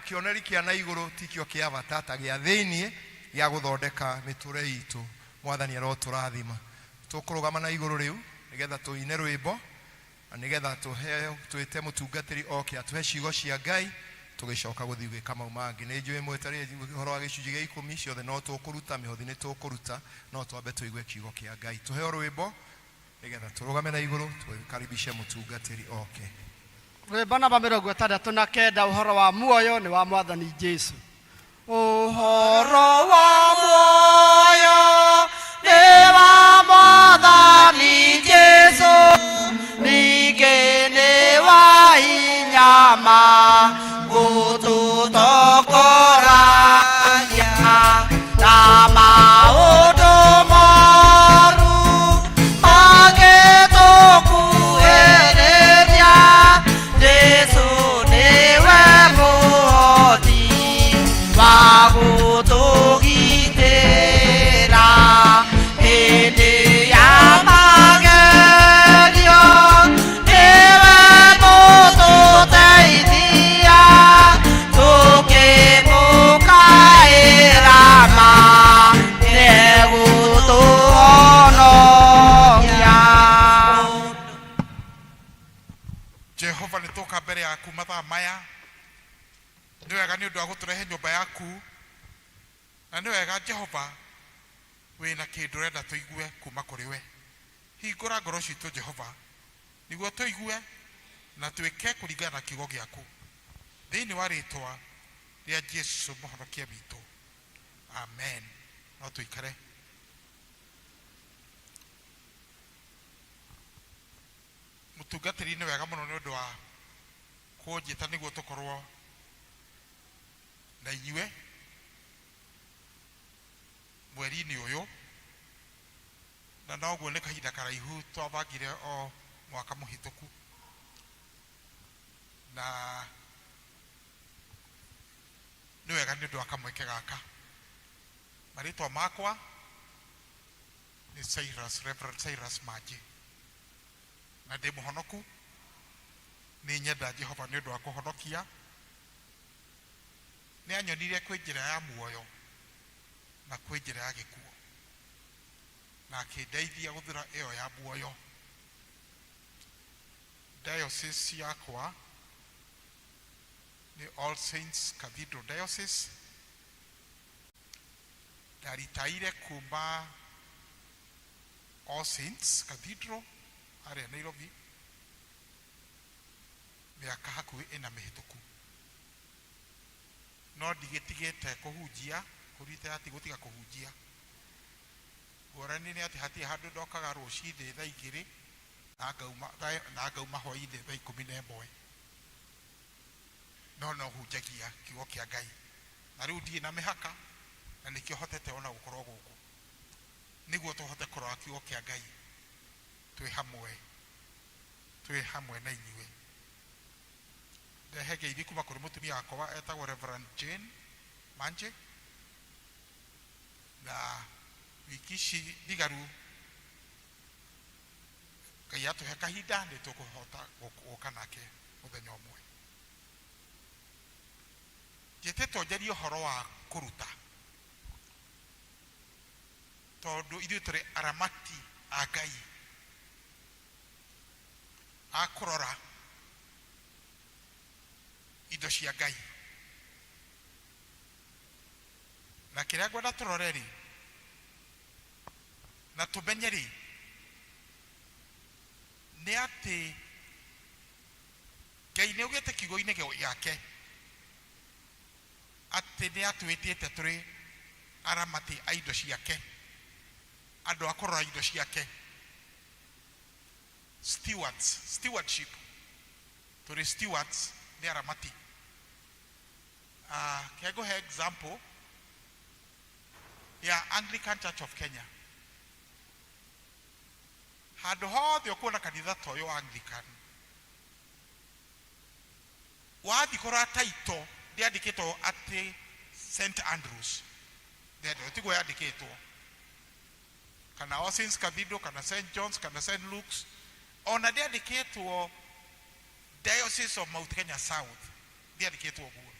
kĩoneri kĩa na igũrũ tikĩo kĩa bata ta gĩa thĩinĩ gĩa gũthondeka mĩtũre itũ. Mwathani arotũrathima. Tũkũrũgama na igũrũ rĩu nĩgetha tũine rwĩmbo na nĩgetha twĩte mũtungatĩri oke atũhe ciugo cia Ngai, tũgĩcoka gũthiĩ gwĩka mau mangĩ. Nĩ njũĩ mwetarĩ ũhoro wa gĩcunjĩ gĩa 10 ciothe no tũkũruta, mĩhothi nĩ tũkũruta, no twambe tũigue kiugo kĩa Ngai. Tũheo rwĩmbo nĩgetha tũrũgame na igũrũ tũkaribishe mũtungatĩri oke. Rwĩmbo namba 69 ũhoro wa muoyo nĩ wa Mwathani Jesũ. Ũhoro wa muoyo nĩ wa Mwathani Jesũ, ningĩ nĩ wa hinya ma gũtũtongoragia na maũndũ moru magĩtũkuhĩrĩria. Jesũ nĩwe mũhoti wa gũtũgitĩra hĩndĩ ya magerio. Nĩwe mũtũteithia tũkĩmũkaĩra ma nĩegũtũhonokia. Jehova nĩtũka mbere yaku mathaa maya. Nĩ wega nĩ ũndũ wa gũtũrehe nyũmba yaku, na nĩ wega Jehova wĩna kĩndũ ũrenda tũigue kuma kũrĩ we. Hingũra ngoro citũ Jehova nĩguo tũigue na twĩke kũringana na kiugo gĩaku, thĩinĩ wa rĩtwa rĩa Jesũ mũhonokia witũ, amen. No tũikare. Mũtungatĩri nĩ wega mũno nĩ ũndũ wa kũnjĩta nĩguo tũkorwo na inyue mweri-inĩ ũyũ, na noguo nĩ kahinda karaihu twabangire o mwaka mũhĩtũku, na nĩ wega nĩ ũndũ wa kamweke gaka. Marĩtwa makwa nĩ Cyrus, Reverend Cyrus Manji, na ndĩ mũhonoku. Nĩ nyenda Jehova nĩ ũndũ wa kũhonokia. Nĩ anyonire kwĩ njĩra ya muoyo na kwĩ njĩra ya gĩkuũ, na akĩndeithia gũthĩra ĩyo ya muoyo. Diocese yakwa nĩ All Saints Cathedral Diocese. Ndaritaire kuma All Saints Cathedral harĩa Nairobi mĩaka hakuhĩ 4 mĩhĩtũku, no ndigĩtigĩte kũhunjia, kũrita ati gũtiga kũhunjia. Ngũrani nĩ atĩ hatirĩ handũ ndokaga rũcinĩ thaa 2 na ngauma hwaĩ-inĩ thaa 11, no hunjagia kiugo kĩa Ngai, na rĩu ndirĩ na mĩhaka, na nĩkĩo hotete ona gũkorwo gũkũ nĩguo tũhote kũrora kiugo kĩa Ngai twĩ hamwe na inyuĩ. Ndehe ngeithi kuma kũrĩ mũtumia wakwa etagwo Reverend Jane Manji, na wiki ici ndigaru Ngai atũhe kahinda nĩ tũkũhota gũka nake mũthenya ũmwe. Njĩtĩtwo njarie ũhoro wa kũruta, tondũ ithuĩ tũrĩ aramati a Ngai a kũrora indo cia Ngai, na kĩrĩa ngwenda tũrore rĩ na tũmenye rĩ nĩ atĩ Ngai nĩ augĩte kiugo-inĩ gĩake atĩ nĩ atwĩtĩte tũrĩ aramati a indo ciake, andũ a kũrora indo ciake, stewardship. Tũrĩ stewards nĩ aramati. Can go ahead example ya Anglican Church of Kenya. Handũ hothe ũkuona kanitha ta ũyũ Anglican, wathi kũrora taito ndĩandĩkĩtwo atĩ St Andrews, tiguo yandĩkĩtwo, kana All Saints Cathedral, kana St John's, kana St Luke's, ona ndĩandĩkĩtwo Diocese of Mount Kenya South, ndĩandĩkĩtwo ũguo,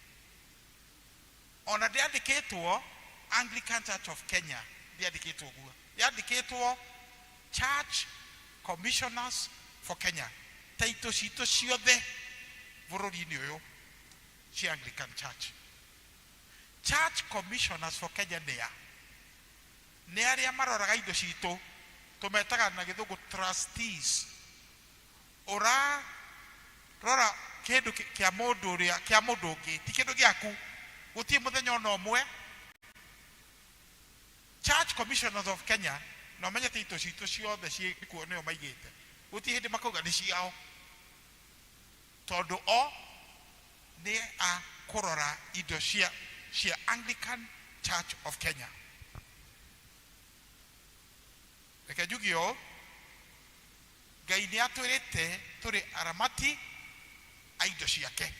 ona ndĩandĩkĩtwo Anglican Church of Kenya, ndĩandĩkĩtwo ũguo, yandĩkĩtwo Church Commissioners for Kenya. Taito citũ ciothe bũrũri-inĩ ũyũ cia Anglican Church. Church Commissioners for Kenya nĩ arĩa maroraga indo citũ, tũmetaga na gĩthũngũ trustees. Rora kĩndũ kĩa mũndũ ũngĩ, ti kĩndũ gĩaku, gũtirĩ mũthenya ona ũmwe. Church Commissioners of Kenya no menyete indo citũ ciothe ciĩkuo nĩo maigĩte, gũtirĩ hĩndĩ makauga nĩ ciao, tondũ o nĩ a kũrora indo cia Anglican Church of Kenya. Reke njuge ũũ, Ngai nĩ atwĩrĩte tũrĩ aramati a indo ciake,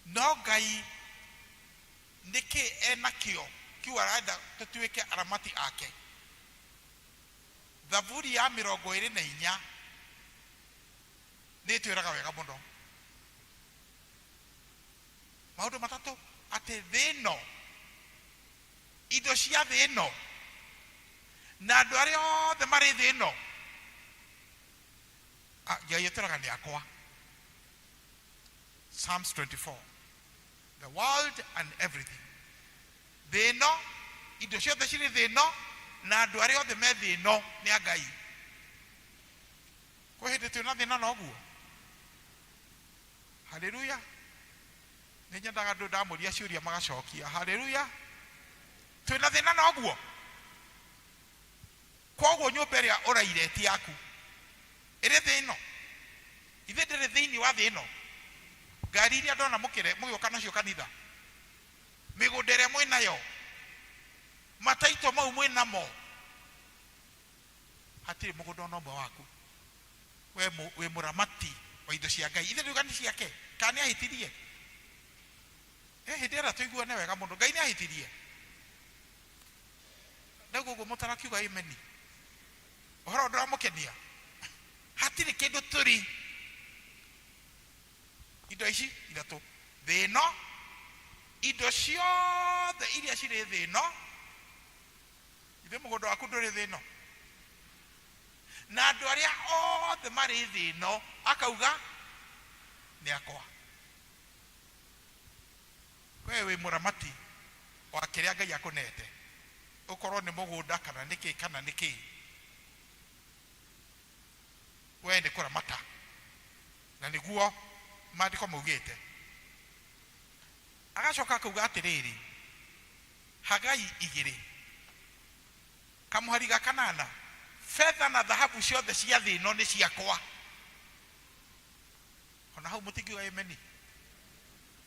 no Ngai nĩkĩ enakĩo kiu arenda tũtuĩke aramati ake. Thaburi ya 24 nĩ twĩraga wega mũno maũndũ matatũ, atĩ thĩ ĩno, indo cia thĩ ĩno na andũ arĩa othe marĩ thĩ ĩno, Ngai etwĩraga nĩ akwa. Psalms 24, the world and everything. Thĩ ĩno, indo ciothe cirĩ thĩ ĩno na andũ arĩa othe me thĩ ĩno nĩ a Ngai. Kwĩ hĩndĩ twĩna thĩna noguo? Haleluya. Nĩ nyendaga andũ ndamũria ciũria magacokia. Haleluya. Twĩna thĩna noguo? Koguo nyũmba ĩrĩa ũraire ti yaku, ĩrĩ thĩ ĩno, ithe ndĩrĩ thĩinĩ wa thĩ ĩno. ngari iria ndona mũgĩũka nacio kanitha, mĩgũnda ĩrĩa mwĩ nayo, mataitwo mau mwĩ namo, hatirĩ mũgũnda ona ũmwe waku wĩ mũramati wa indo cia Ngai. Ithe ndiuga nĩ ciake, kana nĩ ahĩtirie? Hĩndĩ ĩrĩa tũiguane wega mũno, Ngai nĩ ahĩtirie. Naguo ũguo mũtarakiuga ameni, ũhoro ndũramũkenia? Hatirĩ kĩndũ tũrĩ. Indo ici ithatũ, thĩ ĩno, indo ciothe iria cirĩ thĩ ĩno, ithe mũgũnda waku ndũrĩ thĩ ĩno, na andũ arĩa othe marĩ thĩ ĩno akauga nĩ akwa. We wĩ mũramati wa kĩrĩa Ngai akũnete, ũkorwo nĩ mũgũnda kana nĩkĩ kana nĩkĩ, we nĩ kũramata, na nĩguo maandĩko maugĩte. Agacoka akauga atĩrĩrĩ, Hagai 2, kamũhari ga 8, fedha na dhahabu ciothe cia thĩ ĩno nĩ ciakwa. Ona hau mũtingiuga ameni?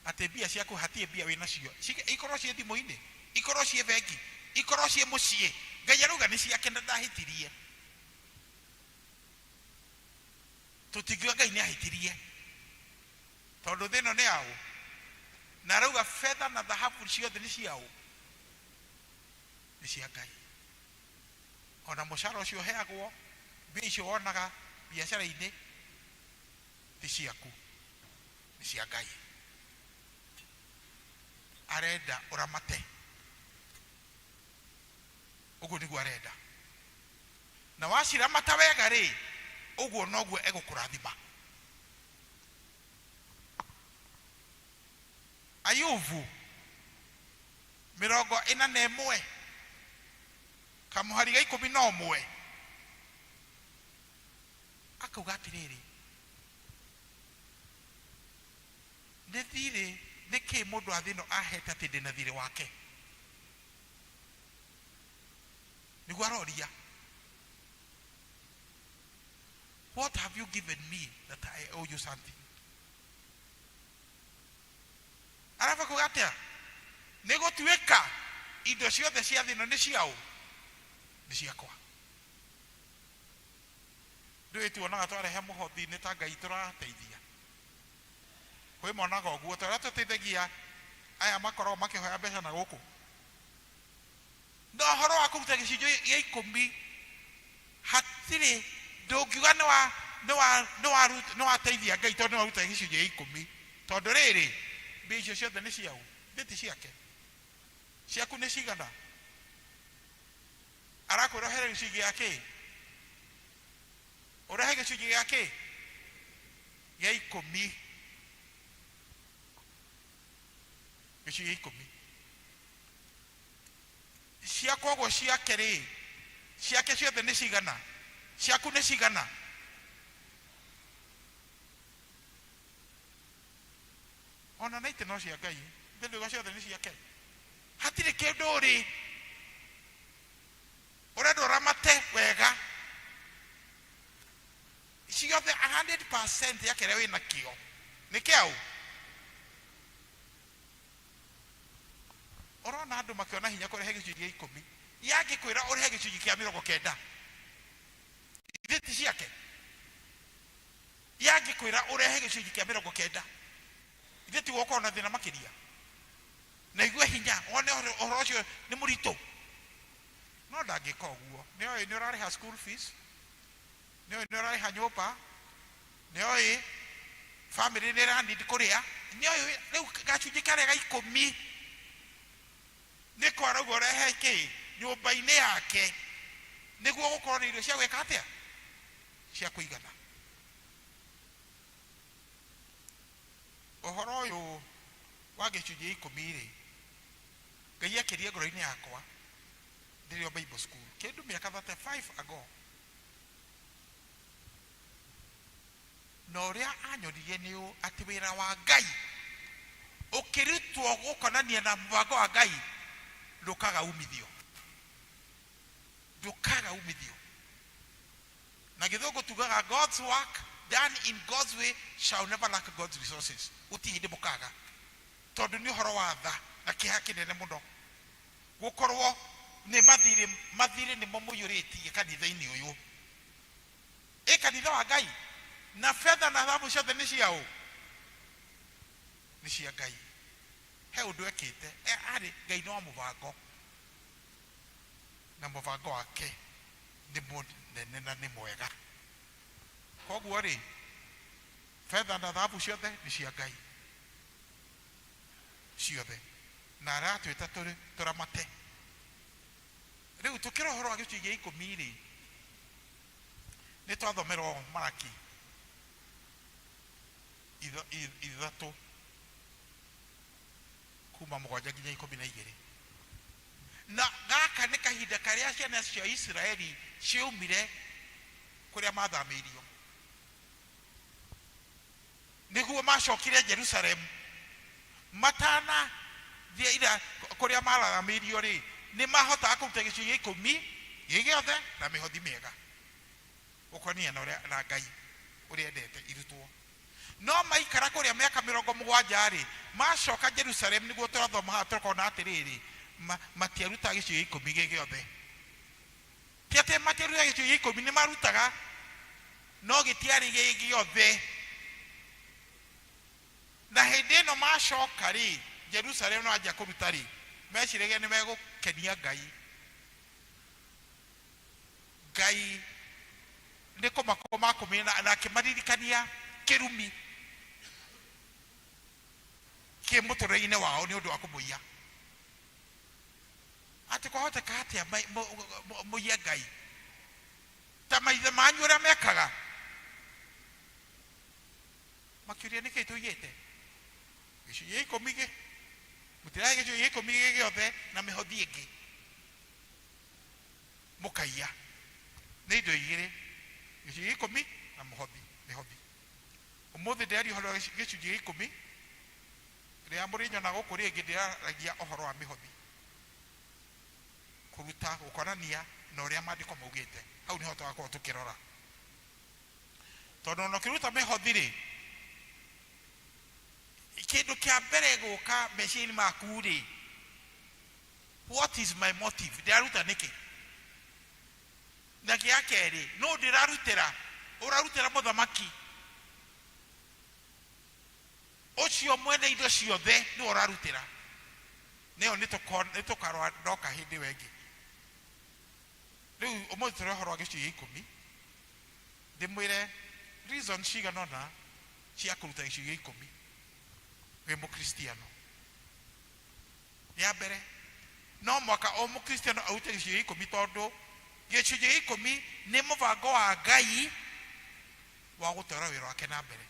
Atĩ mbia ciaku hatirĩ mbia wĩ nacio, ikorwo ciĩ thimũ-inĩ, ikorwo ciĩ bengi, ikorwo ciĩ mũciĩ, Ngai arauga nĩ ciake na ndahĩtirie. Tũtingiuga Ngai nĩ ahĩtirie, tondũ thĩ ĩno nĩ yaũ, na arauga fedha na dhahabu ciothe nĩ ciaũ, nĩ cia Ngai. Ona mũcara ũcio ũheagwo, mbia icio wonaga biacara-inĩ, ti ciaku, nĩ cia Ngai. Arenda ũramate, ũguo nĩguo arenda, na waciramata wega rĩ, ũguo noguo egũkũrathima. Ayubu 41, kamũhari ga 11, akauga atĩrĩrĩ, nĩ thirĩ nĩkĩ mũndũ a thĩ ĩno ahete atĩ ndĩna thirĩ wake? Nĩguo aroria, what have you given me that I owe you something? Arafa kuga atĩa? Nĩ gũtuĩka indo ciothe cia thĩ ĩno nĩ ciaũ, nĩ ciakwa. Ndũĩ tuonaga twarehe mũhothi-inĩ ta Ngai tũrateithia. Kwĩ monaga ũguo, tũrĩa tũteithagia aya makoragwo makĩhoya mbeca na gũkũ. No ũhoro wa kũruta gĩcunjĩ gĩa 10, hatirĩ, ndũngiuga nĩ wateithia Ngai tondũ nĩ waruta gĩcunjĩ gĩa 10, tondũ rĩrĩ, mbia icio ciothe nĩ ciaũ, ti ciake. Ciaku nĩ cigana? Arakwĩra ũhere gĩcunjĩ gĩa kĩ? Ũrehe gĩcunjĩ gĩa kĩ? Gĩa 10. Gĩcunjĩ gĩa 10. Ciakwa ũguo ciake rĩ, ciake ciothe nĩ cigana? Ciaku nĩ cigana? Ona na itĩ no cia Ngai, ndĩrĩuga ciothe nĩ ciake. Hatirĩ kĩndũ ũrĩ, ũrenda ũramate wega, ciothe 100% ya kĩrĩa wĩ nakĩo nĩ kĩaũ. Ũrona andũ makĩona hinya kũrehe gĩcunjĩ gĩa 10, yangĩkwĩra ũrehe gĩcunjĩ kĩa 90, ithe ti ciake. Yangĩkwĩra ũrehe gĩcunjĩ kĩa 90, ithe ti gũkorwo na thĩna makĩria, na igue hinya, wone ũhoro ũcio nĩ mũritũ. No ndangĩka ũguo. Nĩoĩ nĩ ũrarĩha school fees, nĩoĩ nĩ ũrarĩha nyũmba, nĩoĩ family nĩ ĩranindi kũrĩa, nĩoĩ rĩu gacunjĩ karĩa ga 10 nĩ kwarauga ũrehe kĩ nyũmba-inĩ yake, nĩguo gũkorwo na irio cia gwĩka atĩa, cia kũigana. Ũhoro ũyũ wa gĩcunjĩ 10 rĩ, Ngai akĩria ngoro-inĩ yakwa ndĩrĩ o Bible school kĩndũ mĩaka 35 ago, na ũrĩa anyonirie nĩ atĩ wĩra wa Ngai ũkĩrutwo gũkonania na mũbango wa Ngai ndũkaga umithio, ndũkaga umithio. Na gĩthũngũ tugaga God's work done in God's way shall never lack God's resources. Uti hinde mukaga. Tondu ni horo wa tha na kiha kinene muno. Gukorwo ni mathire ni mo muyuriti kanitha-ini uyu. Kanitha wa Ngai na fedha na thahabu ciothe ni ciao. Ni cia Ngai. He undu ekite ari Ngai no mubango. Na mubango wake ni munene na ni mwega. Koguo ri fedha na thahabu ciothe ni cia Ngai. Ciothe. Na aratwita turamate. Riu tukira horo wa gicunjĩ gĩa 10 ri ni twathomerwo Malaki ithatu kuma 7 nginya 12. Na gaka ni kahinda karia ciana cia Israeli ciumire kuria mathamirio niguo macokire Jerusalem matana thia ira kuria mathamirio ri ni mahota kuruta gicunjĩ 10 gigiothe na mihothi miega ukonia na Ngai uria endete irutwo. No maikara kuria miaka 70 ri macoka Jerusalem niguo turathoma ha tukona atiriri matiaruta gicunjĩ 10 gigiothe. Tiate matiaruta gicunjĩ 10 ni marutaga no gitiari gigiothe. Na hindi no macoka ri Jerusalem no aja kuruta ri mecirege ni megukenia Ngai. Ngai ni kumakoma kumina na kimaririkania kirumi kimutureine wao ni undu wa kumuia ati kwahota katia muia Ngai ta maithe manyu uria mekaga makiuria ni kitu yete gicunjĩ 10 mutirahe gicunjĩ 10 giothe na mihothi ingi mukaia ni indo igiri gicunjĩ 10 na mihothi. Umuthi ndari horo gicunjĩ 10 ria murinyo na guku ringi ndiragia uhoro wa mihothi kuruta gukorania na uria maandiko maugite. Hau niho twakorwo tukirora tondu no kiruta mihothi ri kindu kia mbere guka meciini maku ri what is my motive ndaruta niki na kia keri no ndirarutira urarutira muthamaki ucio mwene indo ciothe ni urarutira neo ni tukarwa ndoka hindi wengi. Riu umuthi turehoro wa gicunjĩ 10 ndimwire reason ciganona cia kuruta gicunjĩ 10 we mukristiano. Ya mbere no mwaka o mukristiano aute gicunjĩ 10 tondu gicunjĩ 10 ni mubango wa Ngai wa gutwara wira wake na mbere.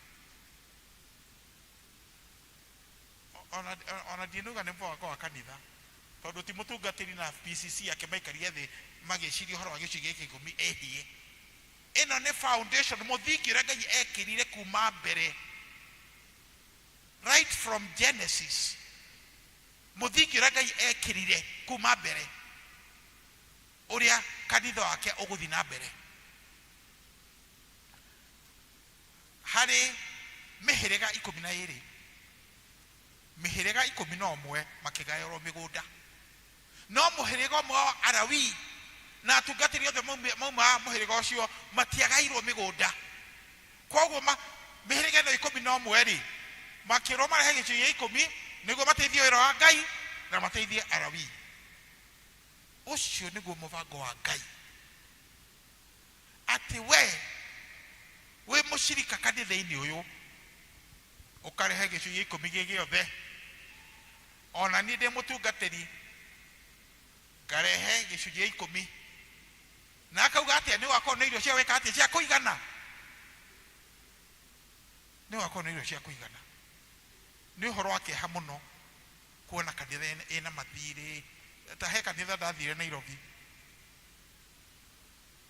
Ona dienuga ni mubango wa kanitha tondu ti mutungatiri na PCC yake maikaria thi magiciria uhoro wa gicunjĩ 10 ehie. Ino ni foundation muthingi uria Ngai ekirire kuma mbere right from Genesis. Muthingi uria Ngai ekirire kuma mbere uria kanitha wake uguthi na mbere. Hari mihiriga 12 mihiriga 11 makigayirwo migunda no muhiriga umwe wa Arawi na atungatiri othe mauma muhiriga ucio matiagairwo migunda. Koguo mihiriga ino 11 ri makirwo marehe gicunjĩ 10 niguo mateithie wira wa Ngai na mateithie Arawi. Ucio niguo mubango wa Ngai ati we mushirika kanitha-ini uyu ukarehe gicunjĩ 10 giothe. Ona ni ndi mutungatiri ngarehe gicunjĩ 10 na akauga atia ni wakorwo na irio cia weka atia cia kuigana. Ni wakorwo na irio cia kuigana. Ni uhoro wake ha muno kuona kanitha ina mathiri ta he kanitha ndathire Nairobi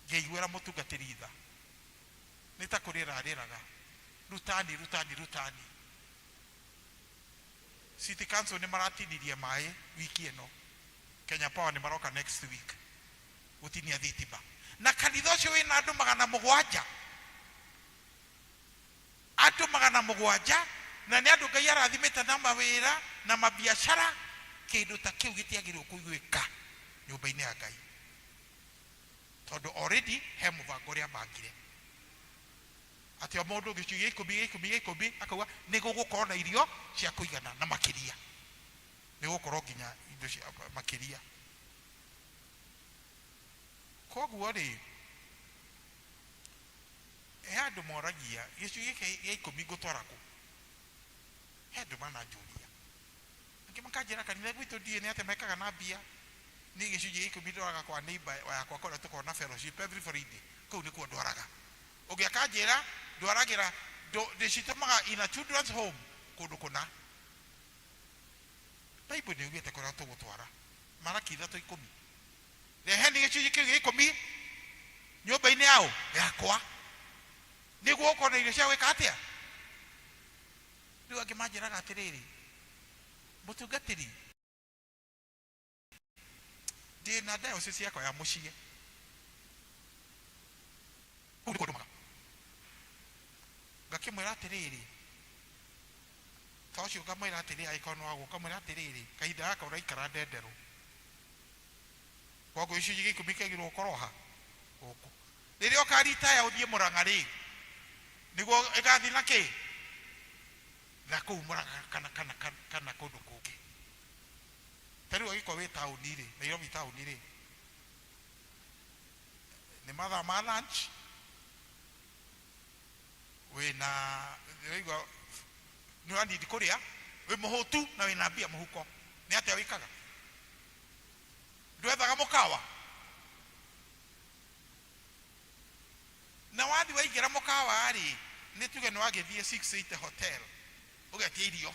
ngeiguira mutungatiri itha ni ta kurira ariraga rutani. City Council ni maratinirie mai wiki ino. Kenya Power ni maroka next week gutinia thitima na kanitha ucio wina andu 700 andũ 700 na nĩ andũ Ngai arathimĩte na mawĩra na mabiacara. Kĩndũ ta kĩu gĩtiagĩrĩirwo kũiguĩka nyũmba-inĩ ya Ngai, tondũ already he mũbango ũrĩa bangire atĩ o mũndũ gĩcunjĩ gĩa ikũmi akauga nĩ gũgũkorwo na irio cia kũigana na makĩria, nĩ gũkorwo nginya indo cia makĩria. Koguo rĩ, he andũ moragia gĩcunjĩ gĩa ikũmi ngũtwara kũ? He andũ mananjũria, angĩ makanjĩra kanitha gwitũ ndiĩ nĩ atĩ mekaga na mbia, nĩ gĩcunjĩ gĩa ikũmi ndwaraga kwa neighbor yakwa kũrĩa tũkoragwo na fellowship every Friday, kũu nĩkuo ndwaraga. Ũngĩ akanjĩra ndwaragĩra ndĩcitũmaga in a children's home kũndũ kũna. Bible nĩ ugĩte kũrĩa tũgũtwara Malaki 3:10. Reheni gĩcunjĩ kĩu gĩa ikũmi nyũmba-inĩ yao yakwa nĩguo ũkorwo na irio cia gwĩka atĩa. Rĩu angĩ manjĩraga atĩrĩrĩ, mũtungatĩri ndĩ na diocese yakwa ya mũciĩ, kũu nĩ kũndũ ngakĩmwĩra atĩrĩrĩ, ta ũcio ngamwĩra atĩrĩrĩ, agĩkorwo nĩ wagũka ngamwĩra atĩrĩrĩ, kahinda gaka ũraikara ndenderũ, koguo gĩcunjĩ gĩa ikũmi kĩagĩrĩirwo gũkorwo ha gũkũ. Rĩrĩa ũkaritaya ũthiĩ Mũrang'a rĩ, nĩguo ĩgathiĩ na kĩ na kũu Mũrang'a kana kũndũ kũngĩ. Ta rĩu agĩkorwo wĩ taũni rĩ, Nairobi taũni rĩ, nĩ mathaa ma lunch, wĩna wĩigua nĩ wanindi kũrĩa, wĩ mũhũtu na wĩna mbia mũhuko, nĩ atĩa wĩkaga? Ndwethaga mũkawa? Na wathi waingĩra mũkawa rĩ, nĩ tuge nĩ wagĩthiĩ 680 hotel ũgetia irio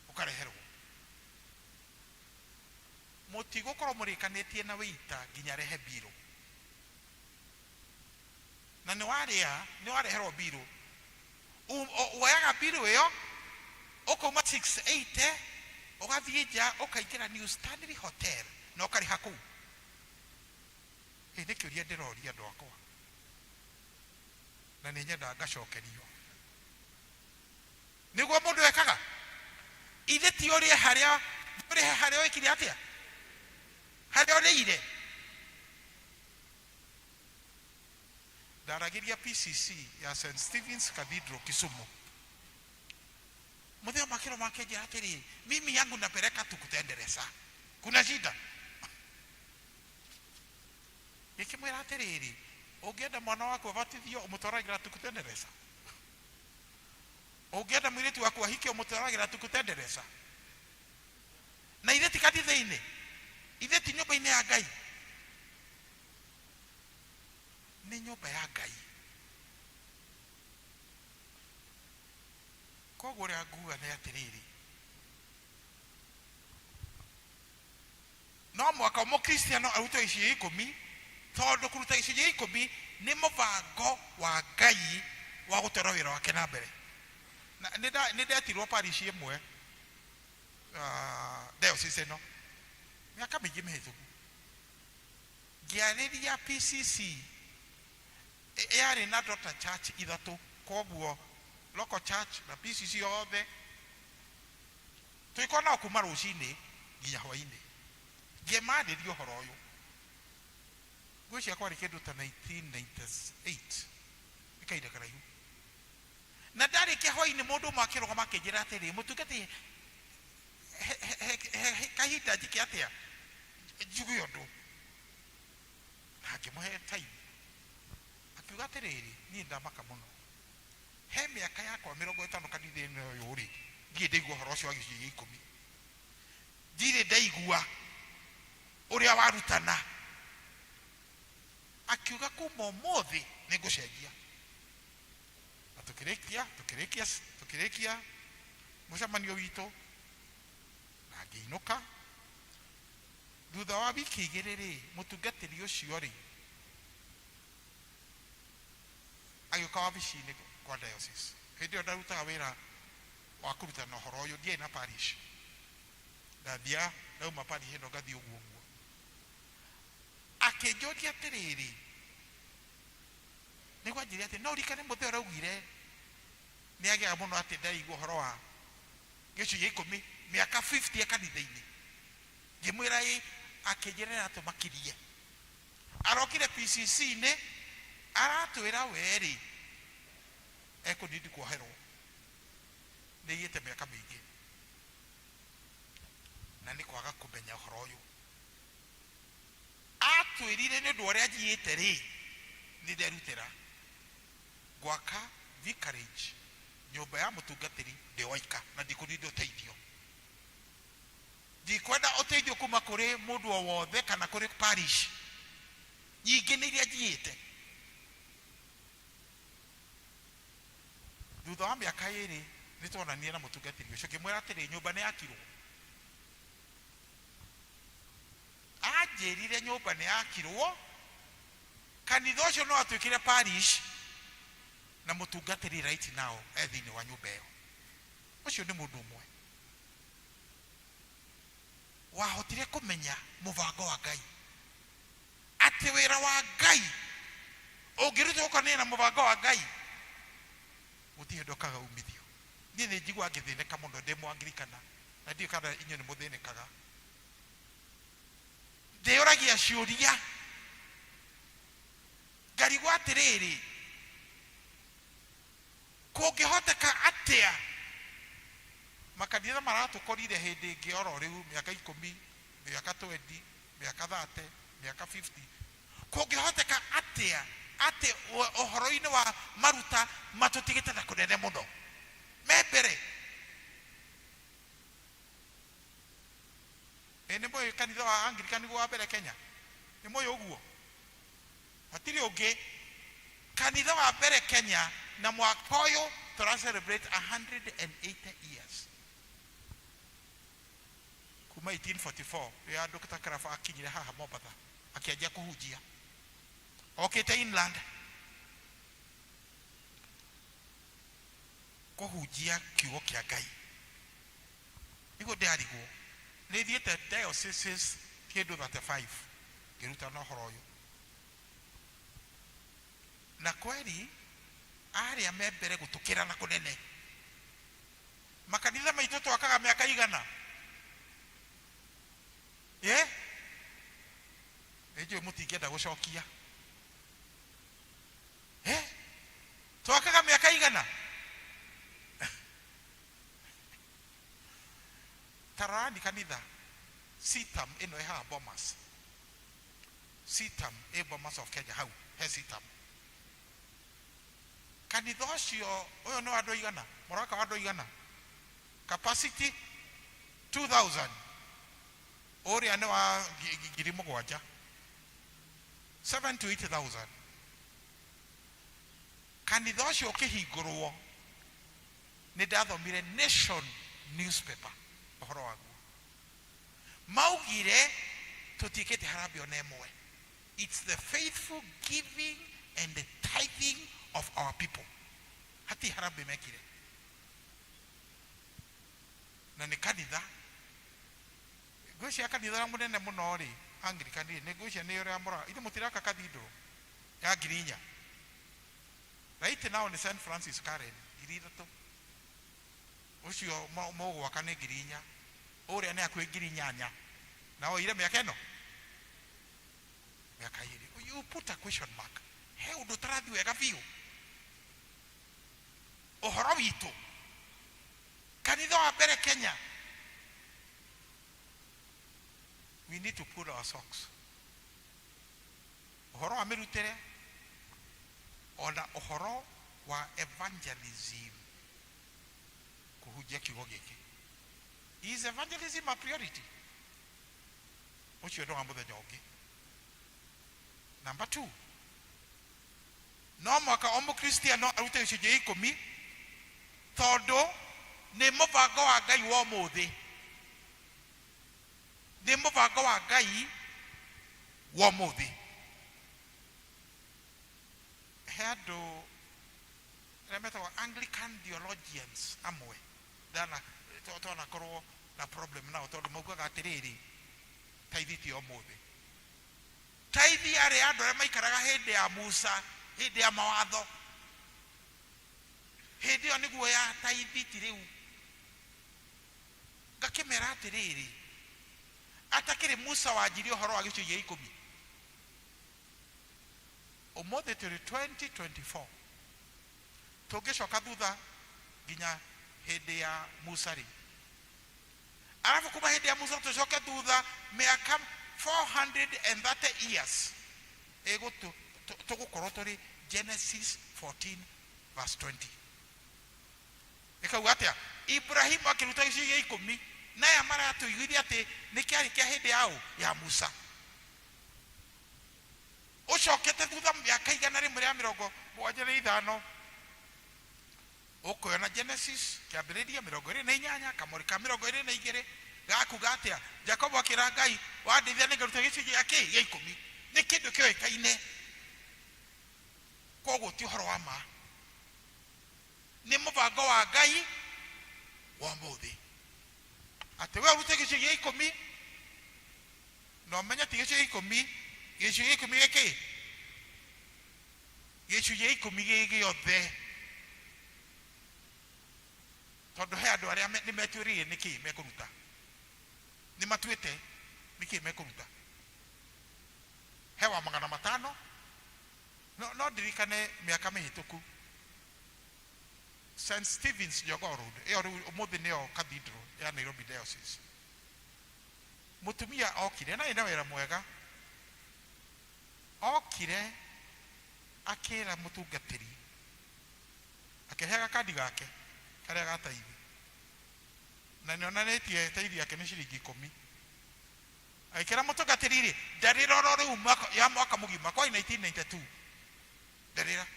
ũkareherwo. Mũtigũkorwo mũrĩkanĩtie na wĩita nginya rehe mbirũ, na nĩ wareherwo mbirũ, woyaga mbirũ ĩyo ũkauma 680 ũgathiĩ nja ũkaingĩra New Stanley Hotel na ũkarĩha kũu. Nĩ kĩũria ndĩroria andũ akwa na nĩ nyenda ngacokerio. Nĩguo mũndũ ekaga ithe ti ũrĩe harĩa wĩkire atĩa, harĩa ũrĩire. Ndaragĩria PCC ya St. Stephen's Cathedral Kisumu, mũthenya makĩro makenjera atĩrĩ, mimi yangu napeleka tukutendereza, kuna shida? Gĩkĩmwĩra atĩrĩrĩ, ũngĩenda mwana waku abatithio ũmũtwaragĩra tukutendereza? Ũngĩenda mũirĩtu waku ahike ũmũtwaragĩra tukutendereza? Na ithe ti kanitha-inĩ, ithe ti nyũmba-inĩ ya Ngai, nĩ nyũmba ya Ngai. Koguo ũrĩa nguga nĩ atĩrĩrĩ, no mwaka mũkristiano arute gĩcunjĩ ikũmi, tondũ kũruta gĩcunjĩ ikũmi nĩ mũbango wa Ngai wa gũtwara wĩra wake na mbere. Nĩ ndetirwo parish ĩmwe diocese ĩno mĩaka mĩingĩ mĩhĩtũku, ngĩarĩria PCC yarĩ na daughter church 3, koguo local church na PCC yothe tũikorwo nao kuma rũcinĩ nginya hwainĩ, ngĩmarĩria ũhoro ũyũ. Gwĩcia kwarĩ kĩndũ ta 1998, ĩkahinda karaihu. Na ndarĩkia hwainĩ mũndũ ũmwe akĩrũgama akĩnjĩra atĩrĩ, mũtungatĩri kahinda njĩke atĩa njuge ũndũ, na ngĩmũhe time. Akiuga atĩrĩrĩ, niĩ ndamaka mũno, he mĩaka yakwa 50 kanitha-inĩ ũyũ rĩ, ndirĩ ndaigua ũhoro ũcio wa gĩcunjĩ gĩa ikũmi, ndirĩ ndaigua ũrĩa warutana. Akiuga kuma ũmũthĩ nĩ ngũcenjia. Na tũkĩrĩkia mũcemanio witũ na ngĩinũka. Thutha wa wiki 2 rĩ, mũtungatĩri ũcio rĩ agĩũka wabici-inĩ kwa diocese. Hĩndĩ ĩyo ndarutaga wĩra wa kũrutana ũhoro ũyũ, ndiarĩ na parish. Ndathiĩ ndauma parish ĩno ngathiĩ ũguo. Akĩnjũria atĩrĩrĩ, nĩguo anjĩre atĩ no rikane mũthee ũraugire nĩ agĩaga mũno atĩ ndaigua ũhoro wa gĩcunjĩ 10 mĩaka 50 kanitha-inĩ. Ngĩmwĩra akĩnjĩrĩra atũmakirie arokire PCC-inĩ aratwĩra werĩ ekũnindi kuoherwo nĩ iyĩte mĩaka mĩingĩ na nĩ kwaga kũmenya ũhoro ũyũ. Atwĩrire nĩ ũndũ ũrĩa njiĩte rĩ nĩ nderutĩra gwaka vicarage, nyũmba ya mũtungatĩri ndĩ oika na ndikũnindi ũteithio. Ndikwenda ũteithio kuma kũrĩ mũndũ o wothe kana kũrĩ parish. Nyingĩ nĩ iria njiĩte. Thutha wa mĩaka 2 nĩ tuonanire na mũtungatĩri ũcio ngĩmwĩra atĩrĩ nyũmba nĩ yakirwo. Anjĩrire nyũmba nĩ yakirwo, kanitha ũcio no atuĩkire parish na mũtungatĩri right now thĩinĩ wa nyũmba ĩyo. Ũcio nĩ mũndũ ũmwe wahotire kũmenya mũbango wa Ngai, atĩ wĩra wa Ngai ũngĩrutwo ũkanĩrĩra na mũbango wa Ngai gũtirĩ ndokaga umithio. Niĩ nĩ njigua ngĩthĩnĩka mũno ndĩ Mũangirikana na ndiũĩ kana inyuĩ nĩ mũthĩnĩkaga. Ndĩyũragia ciũria ngarigwo atĩrĩrĩ, kũngĩhoteka atĩa makanitha maratũkorire hĩndĩ ĩngĩ oro rĩu mĩaka 10, mĩaka 20, mĩaka 30, mĩaka 50, kũngĩhoteka atĩa atĩ ũhoro-inĩ wa maruta matũtigĩte na kũnene mũno me mbere. Nĩ mũĩ kanitha wa Anglican nĩguo wa mbere Kenya? Nĩ mũĩ ũguo? Hatirĩ ũngĩ. Kanitha wa mbere Kenya na mwaka ũyũ tũra celebrate 180 years. Kuma 1844 rĩrĩa Dr. Karafa akinyire haha Mombasa akĩanjia kũhunjia. Okĩte inland kũhunjia kiugo kĩa Ngai. Nĩguo ndĩarigwo. Nĩ thiĩte dioceses kĩndũ 35 ngĩruta na ũhoro ũyũ. Na kweli arĩa me mbere gũtũkĩra na kũnene. Makanitha maitũ twakaga mĩaka igana. Nĩnjũĩ mũtingĩenda gũcokia. Twakaga mĩaka igana. Tarani kanitha Sitam ĩno ĩhaha Bomas. Sitam Bomas of Kenya hau he Sitam. Kanitha ũcio ũyũ nĩ andũ igana, mũraka wa andũ igana. Capacity 2000. Ũrĩa nĩ wa 7,000. 7 to 8,000. Kanitha ũcio ũkĩhingũrwo nĩ ndathomire Nation newspaper ũhoro waguo. Maugire tũtikĩte harambĩ ona ĩmwe. It's the faithful giving and the tithing of our people. Hati harambĩ mekire. Na nĩ kanitha. Gwĩcia kanitha mũnene mũno rĩ Anglican nĩ gwĩcia nĩ ũrĩa mũra. Ithe mũtiraka kathidro ya Ngirinya. Right now ni St. Francis Karen. Ngiri 3. Ucio mũgwaka nĩ Ngirinya. Ũrĩa nĩ akũĩ Ngirinyanya. Na oire mĩaka ĩno. Mĩaka 2. You put a question mark. He ũndũ tarathi wega biũ. Ũhoro witũ. Kanitha wa mbere Kenya. We need to put our socks. Ũhoro wa mĩrutĩre. Ona ũhoro wa evangelism. Kuhujia kiugo gĩkĩ. Is evangelism a priority? Ũcio ndo mũthenya ũngĩ. Number 2. No mwaka o Mũkristiano arute gĩcunjĩ 10 tondũ nĩ mũbango wa Ngai wa ũmũthĩ. Nĩ mũbango wa Ngai wa ũmũthĩ. He andũ arĩa metagwo Anglican theologians amwe ndana tũnakorwo na problem nao tondũ maugaga atĩrĩrĩ taithi ti ũmũthĩ. Taithi arĩ andũ arĩa maikaraga hĩndĩ ya Musa hindi ya mawatho hindi yo niguo ya taithi ti riu ngakimera atiriri atakiri Musa wanjiri uhoro wa gicunjĩ gĩa 10 umuthi turi 2024 tungicoka thutha nginya hindi ya Musa ri arafu kuma hindi ya Musa tucoke thutha miaka 430 years ego tugukorwo turi Genesis 14 verse 20 ikauga atia Ibrahim akiruta gicunjĩ gĩa 10 naya mara tuiguithia ati ni kiari kia hindi yao ya Musa ucokete thutha miaka 175 ukoyona Genesis kiambiriria 28 kamori ka 22 gakuga atia Jacob akira Ngai wandithia ningaruta gicunjĩ gĩa 10 ni kindu kioikaine koguo ti uhoro wa ma ni mubango wa Ngai wa muthi ati we urute gicunjĩ gĩa 10 no menya ti gicunjĩ gĩa 10 gicunjĩ gĩa 10 gĩkĩ gicunjĩ gĩa 10 gĩothe tondu he andu aria ni metuĩrĩire niki mekuruta ni matuĩte niki mekuruta he wa 500 no ndirikane miaka mihituku St. Stephen's Jogoo Road iyo umuthi nio cathedral ya Nairobi Diocese mutumia okire na ina wera mwega okire akira mutungatiri akihega kandi gake karia gataithi na nionanetie taithi yake ni ciringi 10 aikira mutungatiri ri ndarira riu ya mwaka mugima kwa 1992 ndarira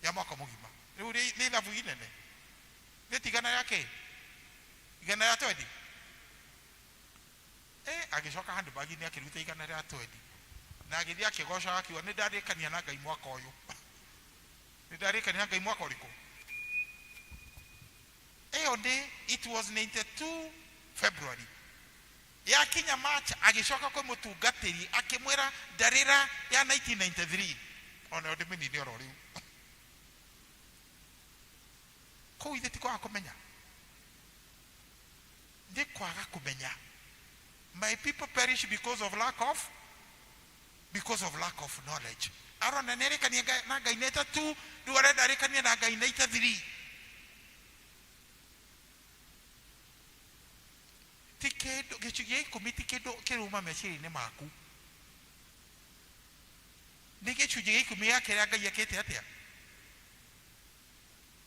ya mwaka mugima riu ni thabu inene ni tigana yake igana ya 20 agicoka handbag ni akiruta igana rĩa 20 na agithia akigoca akiwa ni ndarikania na Ngai mwaka uyu ni ndarikania na Ngai mwaka uriku it was 92 February ya kinya March agicoka kwa mutungatiri akimwira ndarira ya 1993 ona ndimini ni oro riu ko ithe tikwa kumenya ndi kwaga kumenya. My people perish because of lack of knowledge. Arona nerekania na Ngai neta 2 duare darekania na Ngai neta 3. Tikedo gicunjĩ 10 tikedo kiruma meciria-inĩ maku. Nĩ gĩcunjĩ 10 ya kĩrĩa Ngai akĩte atia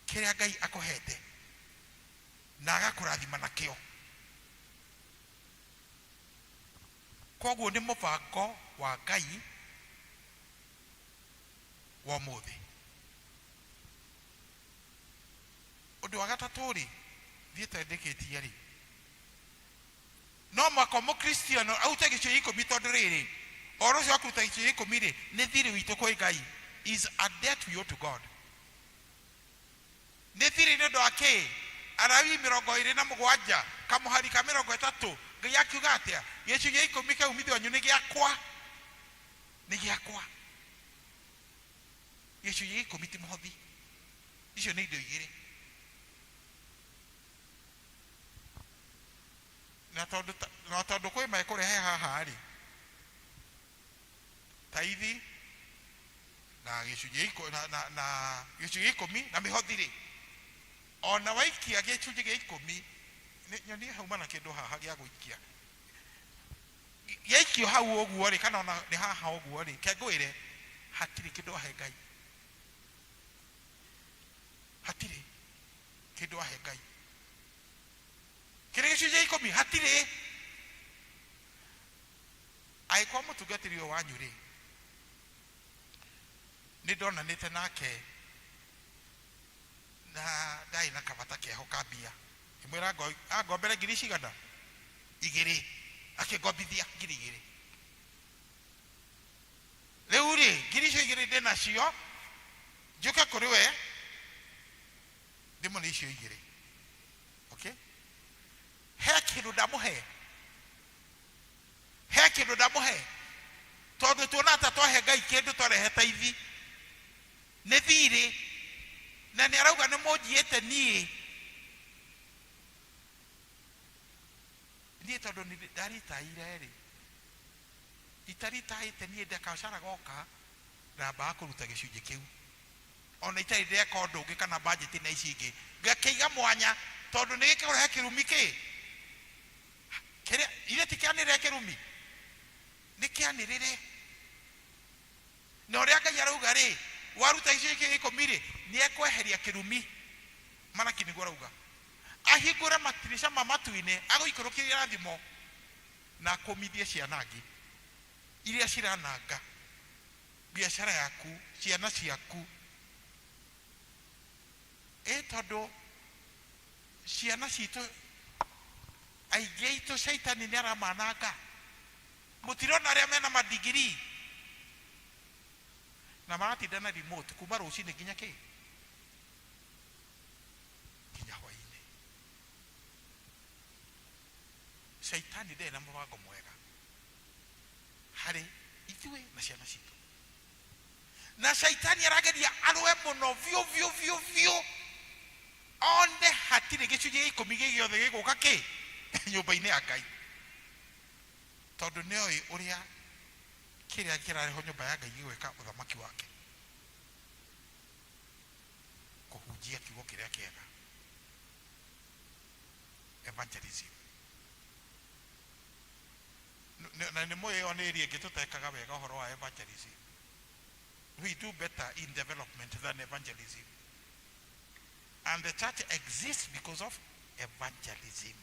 kĩrĩa Ngai akohete na agakũrathima nakĩo. Koguo ni mubango wa Ngai wa muthi. Undu wa gatatu ri thiete ndiketie ri no mwako mu Kristiano auta gicunjĩ 10 tondu riri oro cio akuruta gicunjĩ 10 ri ni thiri witu kwa Ngai is a debt we owe to God. Ni thiri ni ndo ake Arawi 27 kamuhari ka 30 Ngai akiuga atia gicunjĩ 10 ka umithio wanyu ni giakwa gicunjĩ 10 ti muhothi icio ni indo igiri na tondu kwi mai kurehe haha ri taithi na gicunjĩ 10 na gicunjĩ 10 na mihothi ri ona waikia gicunjĩ 10 nyoni hauma na kindu haha gya guikia yaikio hau oguo ri kana ona ni haha oguo ri kengwire hatiri kindu ahe Ngai hatiri kindu ahe Ngai kire gicunjĩ 10 hatiri aikwa mutungatiri wanyu ri ni ndonanite nake na ndai na kabata keho kabia imwira agombere ngiri cigana 2 akigombithia ngiri 2 riu ri ngiri icio 2 ndi nacio njuke kuri we ndimo ni icio 2 okay he kindu ndamuhe tondu tuona ta twahe Ngai kindu twarehe taithi nĩ thirĩ na nĩ arauga nĩ mũnjiĩte niĩ tondũ ndaritaire rĩ itaritaĩte niĩ ndakacara goka ndambaga kũruta gĩcunjĩ kĩu ona itarĩ ndeka ũndũ ũngĩ kana budget na ici ingĩ ngakĩiga mwanya tondũ nĩ gĩkĩrehe kĩrumi kĩrĩa irĩ ti kĩanĩrĩre kĩrumi nĩ kĩanĩrĩre na ũrĩa Ngai arauga rĩ waruta gĩcunjĩ kĩa 10 rĩ nĩ ekweheria kĩrumi Malaki nĩguo arauga ahingũre matirisha ma matu-inĩ agũikũrũkĩria irathimo na akomithie ciana ingĩ iria cirananga biashara yaku ciana ciaku tondũ ciana citũ aingĩ aitũ shaitani nĩ aramananga mũtirona arĩa mena madigiri na maratinda na remote kuma rũcinĩ nginya nginya hwaĩ-inĩ shaitani ndarĩ na mũbango mwega harĩ ithuĩ na ciana citũ na shaitani arageria arũe mũno biũ one hatirĩ gĩcunjĩ 10 gĩothe gĩgũka nyũmba-inĩ ya Ngai tondũ nĩ oĩ ũrĩa kĩrĩa kĩrareho nyũmba ya Ngai gĩgwĩka ũthamaki wake kũhunjia kiugo kĩrĩa kĩega evangelism na nĩ mũĩ nĩ ĩrĩa ĩngĩ tũtekaga wega ũhoro wa evangelism. We do better in development than evangelism. And the church exists because of evangelism.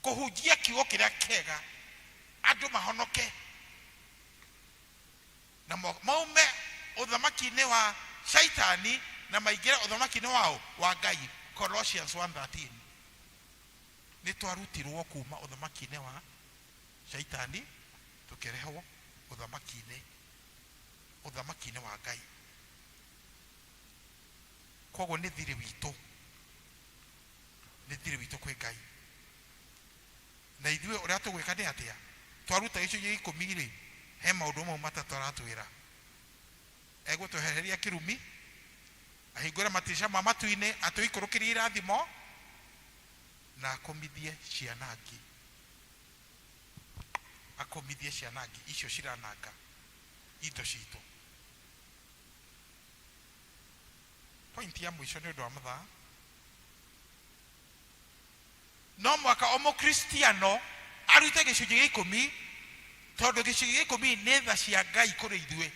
Kuhujia kiugo kĩrĩa kĩega andũ mahonoke na maume ũthamaki-inĩ wa shaitani na maingĩre ũthamaki-inĩ wao wa Ngai. Colossians 1:13. Nĩ twarutirwo kuma ũthamaki-inĩ wa shaitani tukĩrehwo ũthamaki-inĩ wa Ngai. Koguo nĩ thirĩ witũ kwĩ Ngai. Na ithuĩ ũrĩa tũgwĩka nĩ atĩa? Twaruta gĩcunjĩ 10 rĩ, he maũndũ mamwe matatũ aratwĩra. Egũtwehereria kĩrumi, ahingũre matirisha ma matu-inĩ, atũikũrũkĩrie irathimo na akomithie ciana ingĩ. Akomithie ciana ingĩ icio cirananga indo citũ. Point ya mũico nĩ ũndũ wa mathaa. No mwaka o mũkristiano arute gĩcunjĩ 10 tondũ gĩcunjĩ 10 nĩ tha cia Ngai kũrĩ ithuĩ.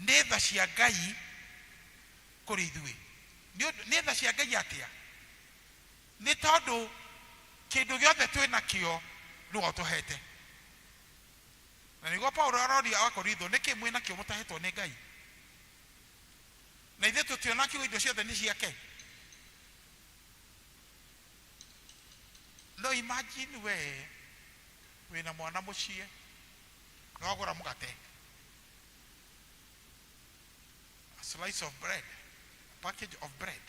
Nĩ tha cia Ngai kũrĩ ithuĩ. Nĩ tha cia Ngai atĩa? Nĩ tondũ kĩndũ gĩothe twĩ nakĩo nĩwe ũtũhete. Na nĩguo Paulo aroria Akorintho, nĩkĩ mwĩ nakĩo mũtahetwo nĩ Ngai? Na ithuĩ tũtiona kiugo indo ciothe nĩ ciake. No imagine wĩna mwana mũciĩ na wagũra mũgate, a slice of bread, a package of bread.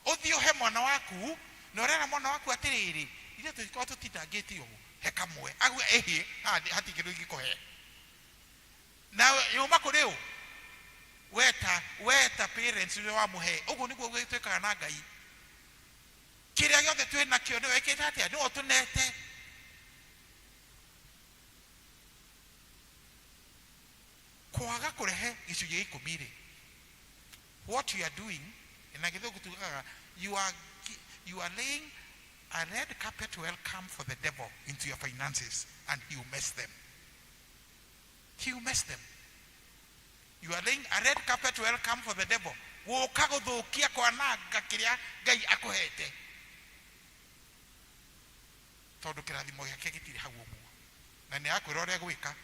Ũthiĩ ũhe mwana waku na ũrera mwana waku atĩrĩrĩ, ithuĩ tũtikorwo tũtindangĩte ũguo, he kamwe agwe ehie hatirĩ kĩndũ ingĩkũhe. Na yuma kũrĩ ũ? Weta parents nĩ wamũhe. Ũguo nĩguo gwĩtwĩkaga na Ngai. Kĩrĩa gĩothe twĩ nakĩo nĩ wekĩte atĩa? Nĩwe ũtũnete. Kwaga kũrehe gĩcunjĩ 10 rĩ, what you are doing, na gĩthũngũ tugaga, you are laying a red carpet welcome for the devil into your finances, and he will mess them. He will mess them. You are laying a red carpet welcome for the devil. Gũka gũthũkia kwananga kĩrĩa Ngai akũhete. Tondũ kĩrathimo gĩake gĩtirĩ hau ũguo. Na nĩ akwĩra ũrĩa gwĩka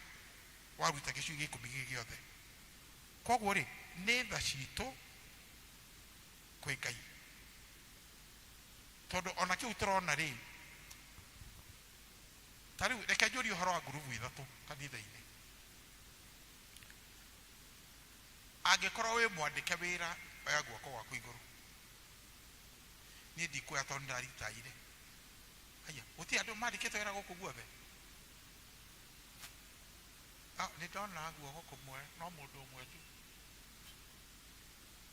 waruta gĩcunjĩ 10 gĩothe. Koguo rĩ, nĩ tha citũ kwĩ Ngai. Tondũ ona kĩu tũrona rĩ, ta rĩu reke njũrie ũhoro wa ngurubu 3 kanitha-inĩ. Angĩkorwo wĩ mwandĩke wĩra oya guoko gwaku igũrũ. Niĩ ndikuoya tondũ ndaritaire. Aya, gũtirĩ andũ mandĩkĩte wĩra gũkũ guothe. nä ndona guoko kå mwe no må ndå å mwe tu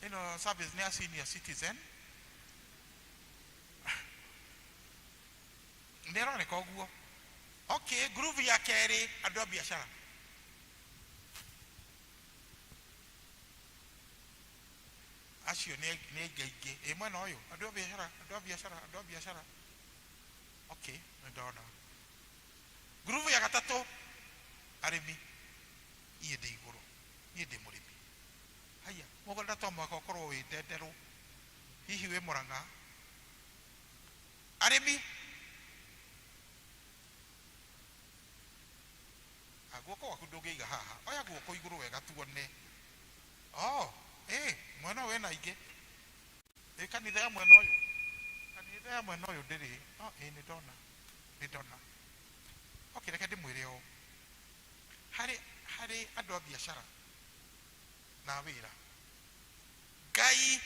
ä no service nä ya senior citizen nä roneka å guo okay groove ya kerä andå a biacara acio nä ngaingä ä mwena å yå andå a biacara andå a biacara andå a biacara okay nä ndona groove ya gatatå arimi iä ndä igå rå niä ndä må rä mi haya må gonda to mwaka å korwo wä ndenderå hihi wä må rang'a arimi guoko gwaku ndå ngä iga haha oya guoko igå rå wega tuone mwena å wä na ingä kanitha ya mwena å yå kanitha ya mwena å yå ndä rä nä ndona nä ndona reke ndä mwä re o harä andå a biacara na wä ra ngai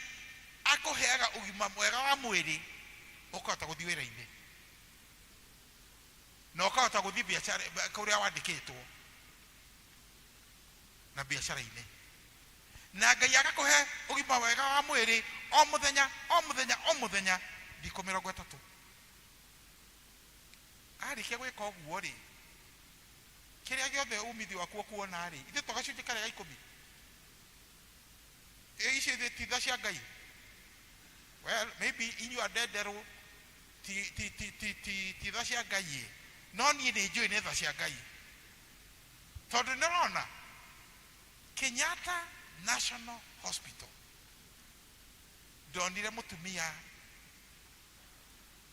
akå heaga å gima mwega wa mwä rä å kahota gå thiä wä ra-inä na å kahota gå thiä biacara kå rä a wandä kä two na biacara-inä na ngai agakå he å gima wega wa mwä rä o må thenya o må thenya o må thenya ndikå 30 arä kia gwä ka å guo rä kä rä a gä othe umithio wakuo kuona rä ithe togacunjä karä ga 10 ici thä titha cia ngai well maybe inyua ndenderå titha cia ngai ä no niä nä njå ä nä tha cia ngai tondå nä rona Kenyatta National Hospital ndonire må tumia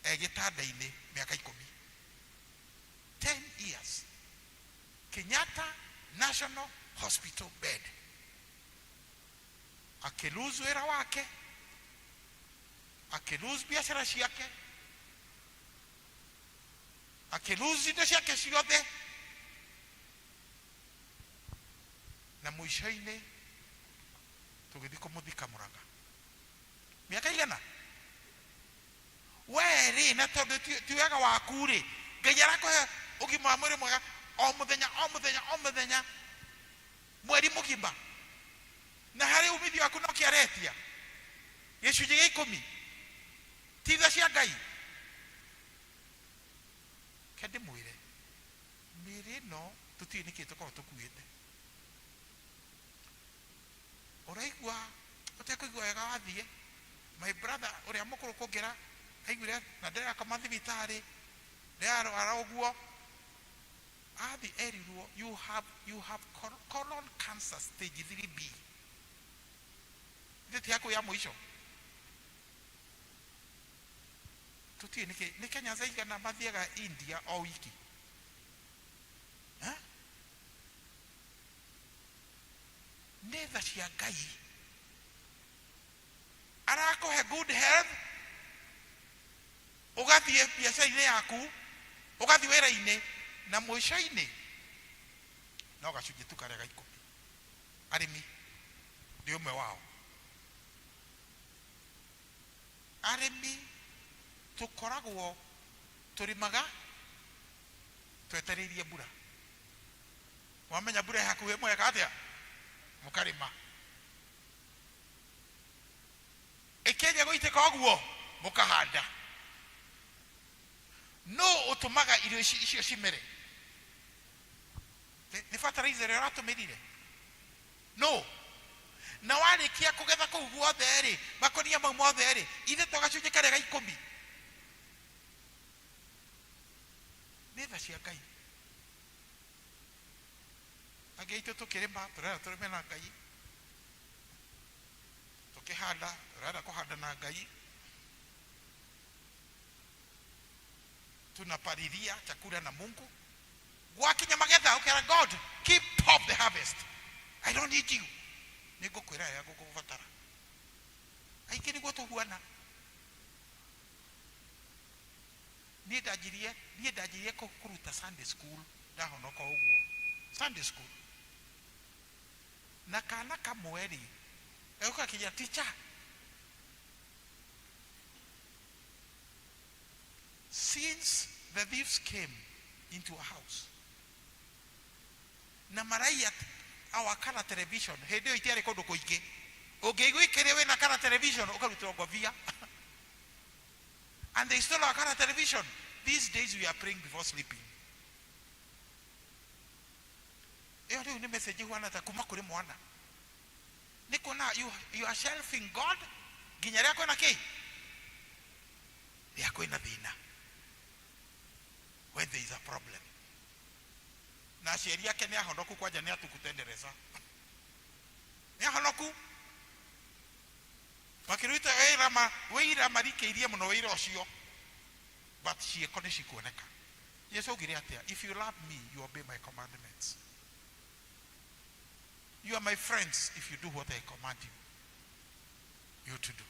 gä tanda-inä mä aka 10 years Kenyatta National Hospital bed akilose wĩra wake akilose biacara ciake akilose indo ciake ciothe na mũico-inĩ tũgĩthiĩ kũmũthika Mũrang'a mĩaka igana we rĩ na tondũ ti wega waku rĩ Ngai arakũhe ũgima wa mwĩrĩ mwega o mũthenya o mũthenya o mũthenya mweri mũgima na harĩ umithio waku no kĩaretia gĩcunjĩ gĩa 10 titha cia Ngai ke ndĩmwĩre mĩrĩ ĩno tũtiũĩ nĩkĩ tũkorwo tũkuĩte ũraigua ũtekũigua wega wathiĩ my brother ũrĩa mũkũrũ kũngĩra aiguire na ndĩrakoma thibitarĩ ndĩrarwara ũguo athi erirwo you have colon cancer stage 3B ndeti yako ya mwisho tutie ni Kenya zaigana mathiaga India o wiki nĩ tha cia Ngai arakũhe good health ũgathiĩ biacara-inĩ yaku ũgathiĩ wĩra-inĩ na mũico-inĩ no gacunjĩ tu karĩa ga 10 arĩmi nĩ ũmwe wao arĩmi tũkoragwo tũrĩmaga twetereirie mbura wamenya mbura ĩ hakuhĩ mweka atĩa mũkarĩma ĩkĩenja gũitĩka ũguo mũkahanda no ũtũmaga irio icio cimere nĩ fertilizer ĩrĩa ũratũmĩrire no na warĩkia kũgetha kũu guothe rĩ makũnia mau mothe rĩ ithe to gacunjĩ karĩa ga 10 nĩ tha cia Ngai angĩ aitũ tũkĩrĩma tũrenda tũrĩme na Ngai tũkĩhanda tũrenda kũhanda na Ngai tunapalilia chakula na Mungu gwakinya magetha ukera God keep up the harvest I don't need you nĩngũkwĩra ya gũkũbatara aingĩ nĩguo tũhuana niĩ ndanjirie kũruta Sunday school ndahonoka ũguo Sunday school na kana kamwe rĩ gauka kinya teacher since the thieves came into a house na maraia our color television hedio itiare kondo koike ogeigwikire we na color television ukarutira govia and they stole our color television. These days we are praying before sleeping. Hiyo ndio message huwa natakuma kule mwana niko na you are shelving God ginyari yako na kei yako ina dhina when there is a problem na sheria yake ni ahonoku kwa jania tukutendereza ni ahonoku makiruita weira marike irie muno weira ocio but she ekoneshi kuoneka Yesu gire atia if you love me you obey my commandments. You are my friends if you do what I command you to do.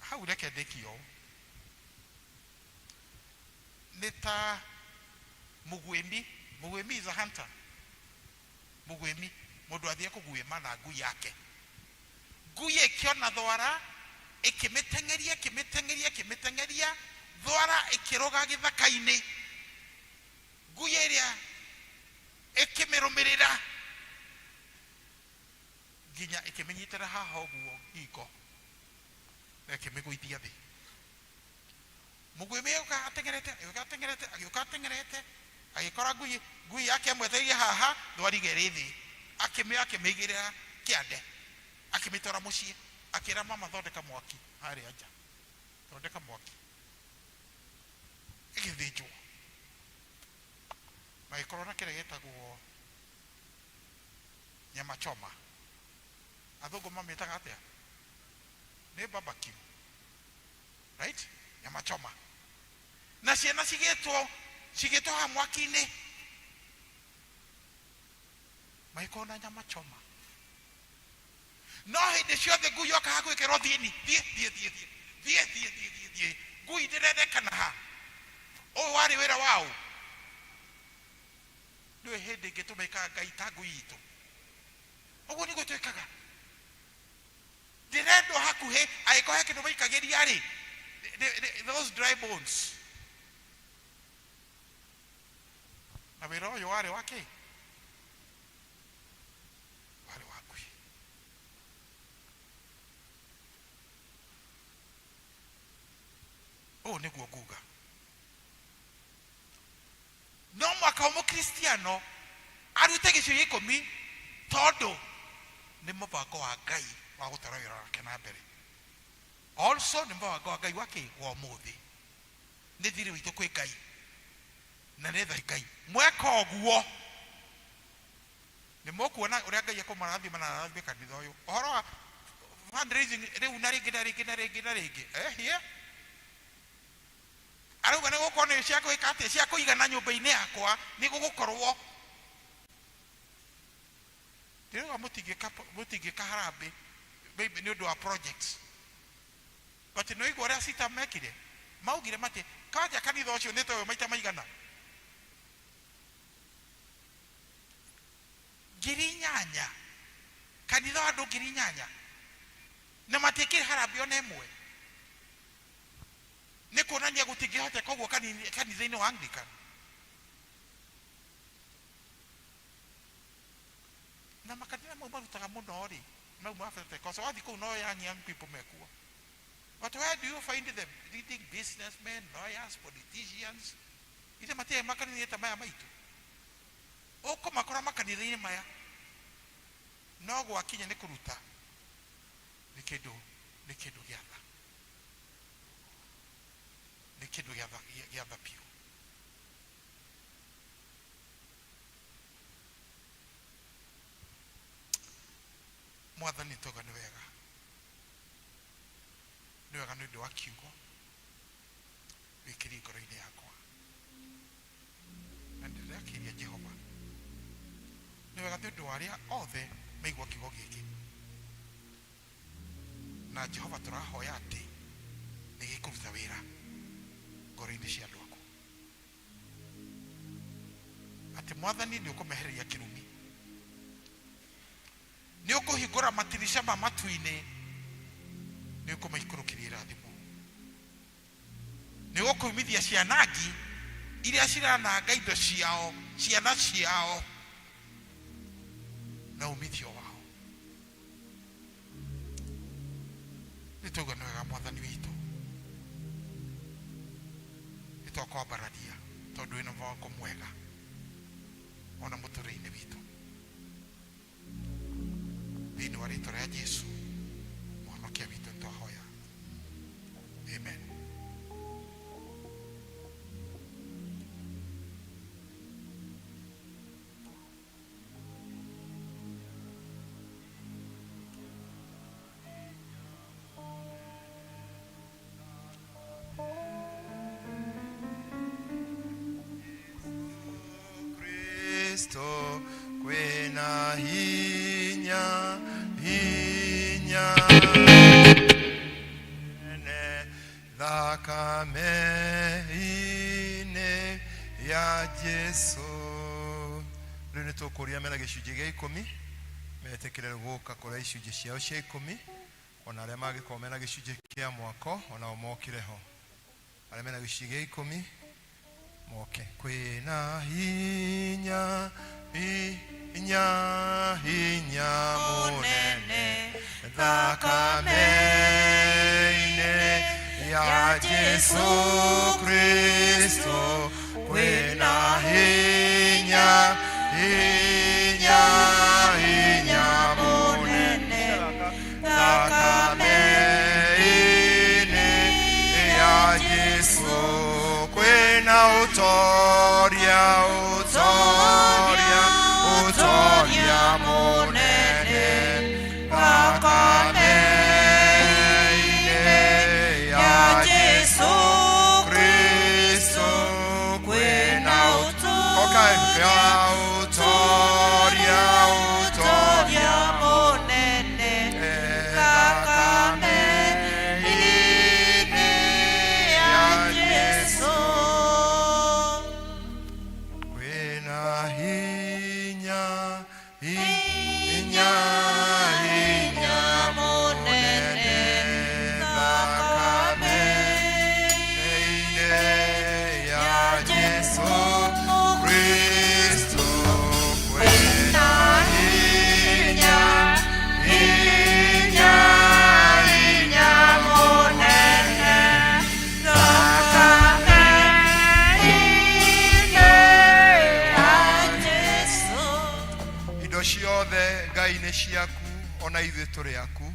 How would I get you? Neta Mugwemi is a hunter. Mugwemi modwadia kuguema na gu yake. Guye kiona dwara ekimetengeria dwara ekiroga githakaine. Guyeria ekimeromerera ginya ekimenyitera haha oguo iko ekimiguithia thi Mugwemi atengerete agikora ngui yake mweteria haha dwari gerithi akimigirira kiande akimitora mucie akira mama thondeka mwaki hari aja thondeka mwaki igithinjwo na ikorona kile getagwo nyama choma athungu mamitaga atia ni barbecue right nyama choma na ciana cigetwo ha mwaki-ini maikona nyama choma no hindi ciothe ngui yoka hagwikirwo thiini thie ngui ndirendekana ha o wari wira wao ndio hindi ngitumika ngai ta ngui itu oguo ni gutwikaga direndo hakuhe aikohe kindu maikagiria ri those dry bones na wira uyu wari wake wari wakui niguo nguga no mwaka umu Kristiano arute gicunjĩ 10 tondu ni mubango wa Ngai wa gutara wira wake na mbere also ni mubango wa Ngai wake wa muthi ni thiri witu kwi Ngai na ni thai Ngai mweka oguo ni mukuona uria Ngai akomarathi manarathi kanitha uyu ohoro wa fundraising riu na ringi here arauga ni gukona cia kuika atia cia kuigana nyumba-ini yakwa ni gugukorwo ndiruga mutingika harambe maybe ni undu wa projects but no igwa ria sita mekire maugire mate kaja kanitha ucio ni toyo maita maigana girinyanya kanitha wa andu girinyanya na matikire harambe ona emwe ni kuonania gutingihota koguo kanitha-ini wa Anglican na makanitha mau marutaga muno ri mau mafete kosa wathi kuu no young people mekuo but where do you find them leading businessmen, lawyers, politicians ite matia makanitha maya maitu uko makora makanitha-ini maya no gwakinya ni kuruta ni kindu giatha ni kindu giatha piu mwathani toga ni wega ni undu wa kiugo wikiri ngoro-ini yakwa na ndirakiria Jehova ni wega ni undu wa aria othe maigua kiugo giki na Jehova turahoya ati ni gikuruta wira ngoro-ini cia andu aku ati mwathani ni ukumehereria kirumi ni ukuhingura matirisha ma matu-ini ni ukumaikurukiria irathimo ni ukumithia cianangi iria cirananga indo ciao, ciana ciao na umithio wao. Nituga no wega mwathani witu, itokwa baradia tondu ina mwango mwega ona muture-ini witu thini wa ritwa ria Jesu mwonokia witu nitwahoya, amen. Kristo kwena hinya hinya ne thakame ine ya Jesu. Riu nitukuria mena gicunji gia 10 metekere guka kura icunji ciao cia 10 ona aria magikorwo mena gicunji kia mwako ona omokireho aria mena gicunji gia 10 moke. Kwena hinya hinya hinya munene thakame ine ya Jesu Kristo. Kwena hinya hinya hinya munene thakame ine ya Jesu. Kwena utoria utoria utoria munene thakame ine ya Jesu Kristo. Kwena utoria utoria utoria munene thakame ine ya Jesu. Kwena hinya hinya hinya munene thakame ine ya Jesu Kristo. Kwena hinya hinya hinya munene thakame ine ya Jesu. Indo ciothe Ngai nĩ ciaku ona ithuĩ tũrĩ aku,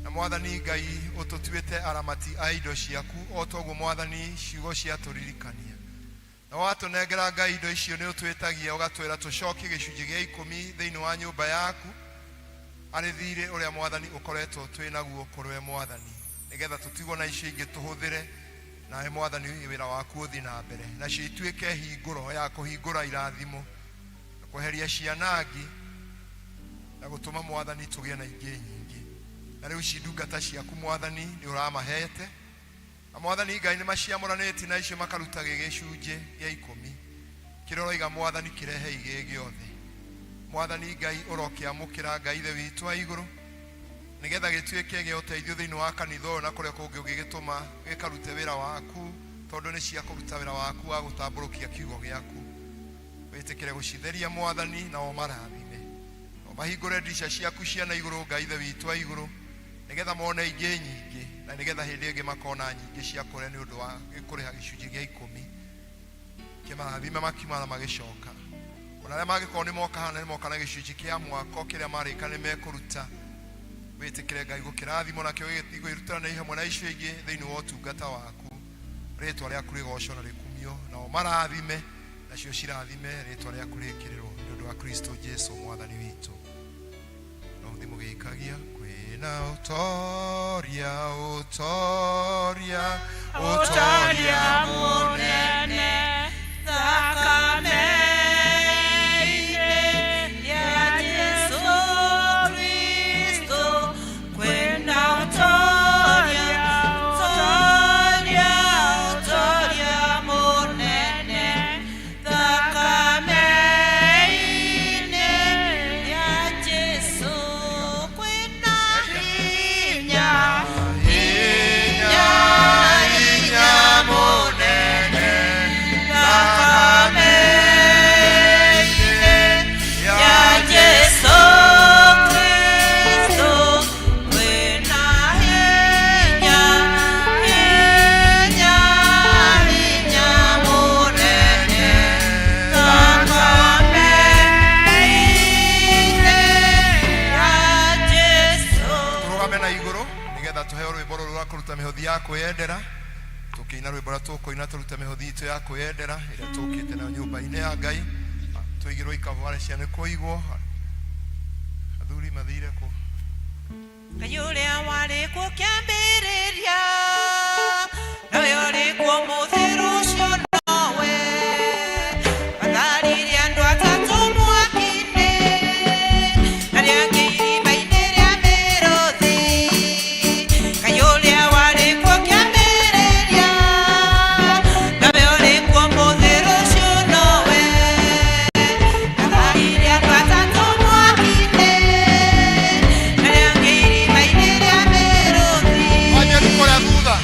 na Mwathani Ngai ũtũtuĩte aramati a indo ciaku o toguo Mwathani ciugo ciatũririkania. Na watũnengera Ngai indo icio nĩ ũtwĩtagia ũgatwĩra tũcokie gĩcunjĩ gĩa 10 thĩinĩ wa nyũmba yaku arĩ thirĩ ũrĩa Mwathani ũkoretwo twĩ naguo kũrĩ Mwathani, nĩgetha tũtigwo na icio ingĩ tũhũthĩre nawe Mwathani wĩra waku ũthiĩ na mbere, nacio ituĩke hingũro ya kũhingũra irathimo na kweheria cianangi na gũtũma Mwathani tũgĩe na ingĩ nyingĩ. Na rĩu ici ndungata ciaku Mwathani nĩ ũramahete, na Mwathani Ngai nĩ maciamũranĩtie na icio makaruta gĩcunjĩ gĩa 10 kĩrĩa ũroiga Mwathani kĩrehe igĩ gĩothe. Mwathani Ngai ũrokĩamũkĩra Ngai ithe witũ wa igũrũ, nĩgetha gĩtuĩke gĩa ũteithio thĩinĩ wa kanitha ũyũ na kũrĩa kũngĩ ũngĩgĩtũma gĩkarute wĩra waku, tondũ nĩ cia kũruta wĩra waku wa gũtambũrũkia kiugo gĩaku. Wĩtĩkĩre gũcitheria Mwathani na ũmarathime, mahingũre ndirica ciaku cia na igũrũ Ngai ithe witũ wa igũrũ, nĩgetha mone ingĩ nyingĩ, na nĩgetha hĩndĩ ĩngĩ makona nyingĩ cia kũrĩa nĩ ũndũ wa kũrĩha gĩcunjĩ gĩa 10 kĩmarathime makiumana magĩcoka. Ona arĩa mangĩkorwo nĩ moka hana nĩ moka na gĩcunjĩ kĩa mwako kĩrĩa marĩka nĩ mekũruta. Wĩtĩkĩre Ngai gũkĩrathimo nakĩo gĩgĩrutana na ihamwe na icio ingĩ thĩinĩ wa ũtungata waku. Rĩĩtwa rĩaku rĩgocwo na rĩkumio, nao marathime nacio cirathime, rĩĩtwa rĩaku rĩkĩrĩrwo nĩ ũndũ wa Kristo Jesu Mwathani witũ. No ũthiĩ mũgĩikagia. Kwĩna ũtoria ũtoria ũtoria mũnene thakame ine ya Jesu Kristo. Kwĩna ũtoria ũtoria ũtoria mũnene thakame ine ya Jesu. Kwĩna hinya hinya hinya mũnene nigetha tuheo rwimbo ruru rwa kuruta mihothi ya kwendera tukina rwimbo rwa tukoina turuta mihothi itu ya kwendera ira tukite na nyumba-ini ya Ngai tuigirwo ikavare ciane kuigwo athuri mathire ku Kayuria wari ku kiambiriria nawe uri ku muthiru cio nowe matharirie andu atatu mwaki-ini aria ngeiri maini ria miruthi Kayuria wari ku kiambiriria nawe uri ku muthiru cio nowe matharirie andu atatu mwaki-ini aria ngeiri maini ria miruthi Wanya kukora thutha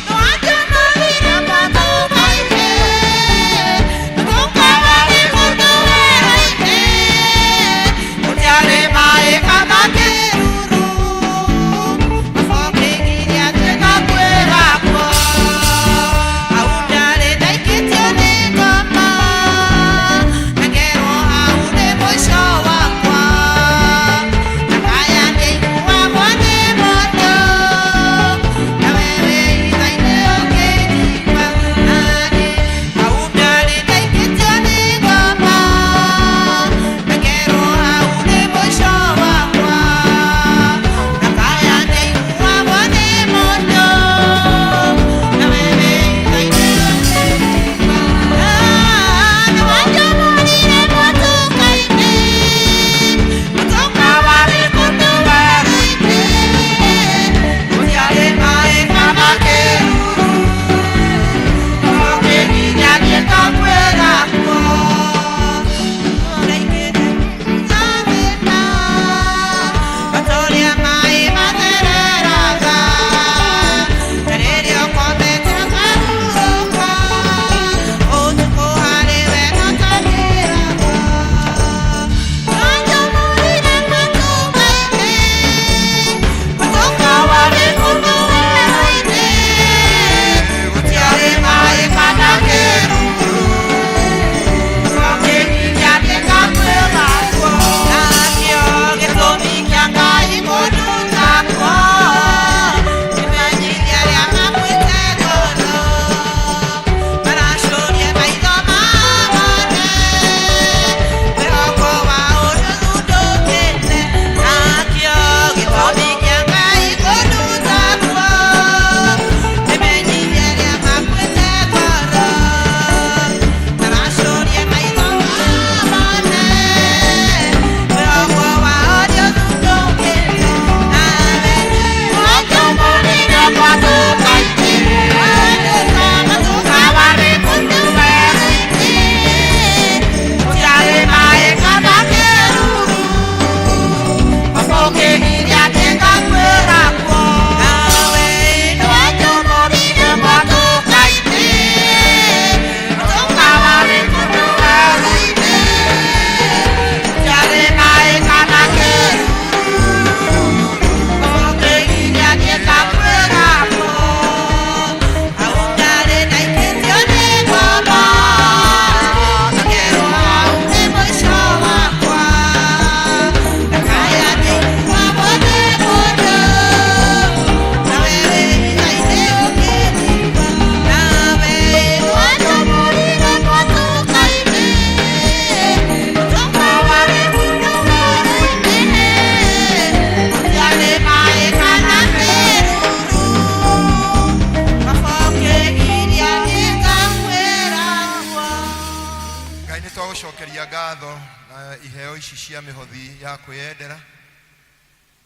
twagucokeria ngatho na iheo ici cia mihothi ya kwiyendera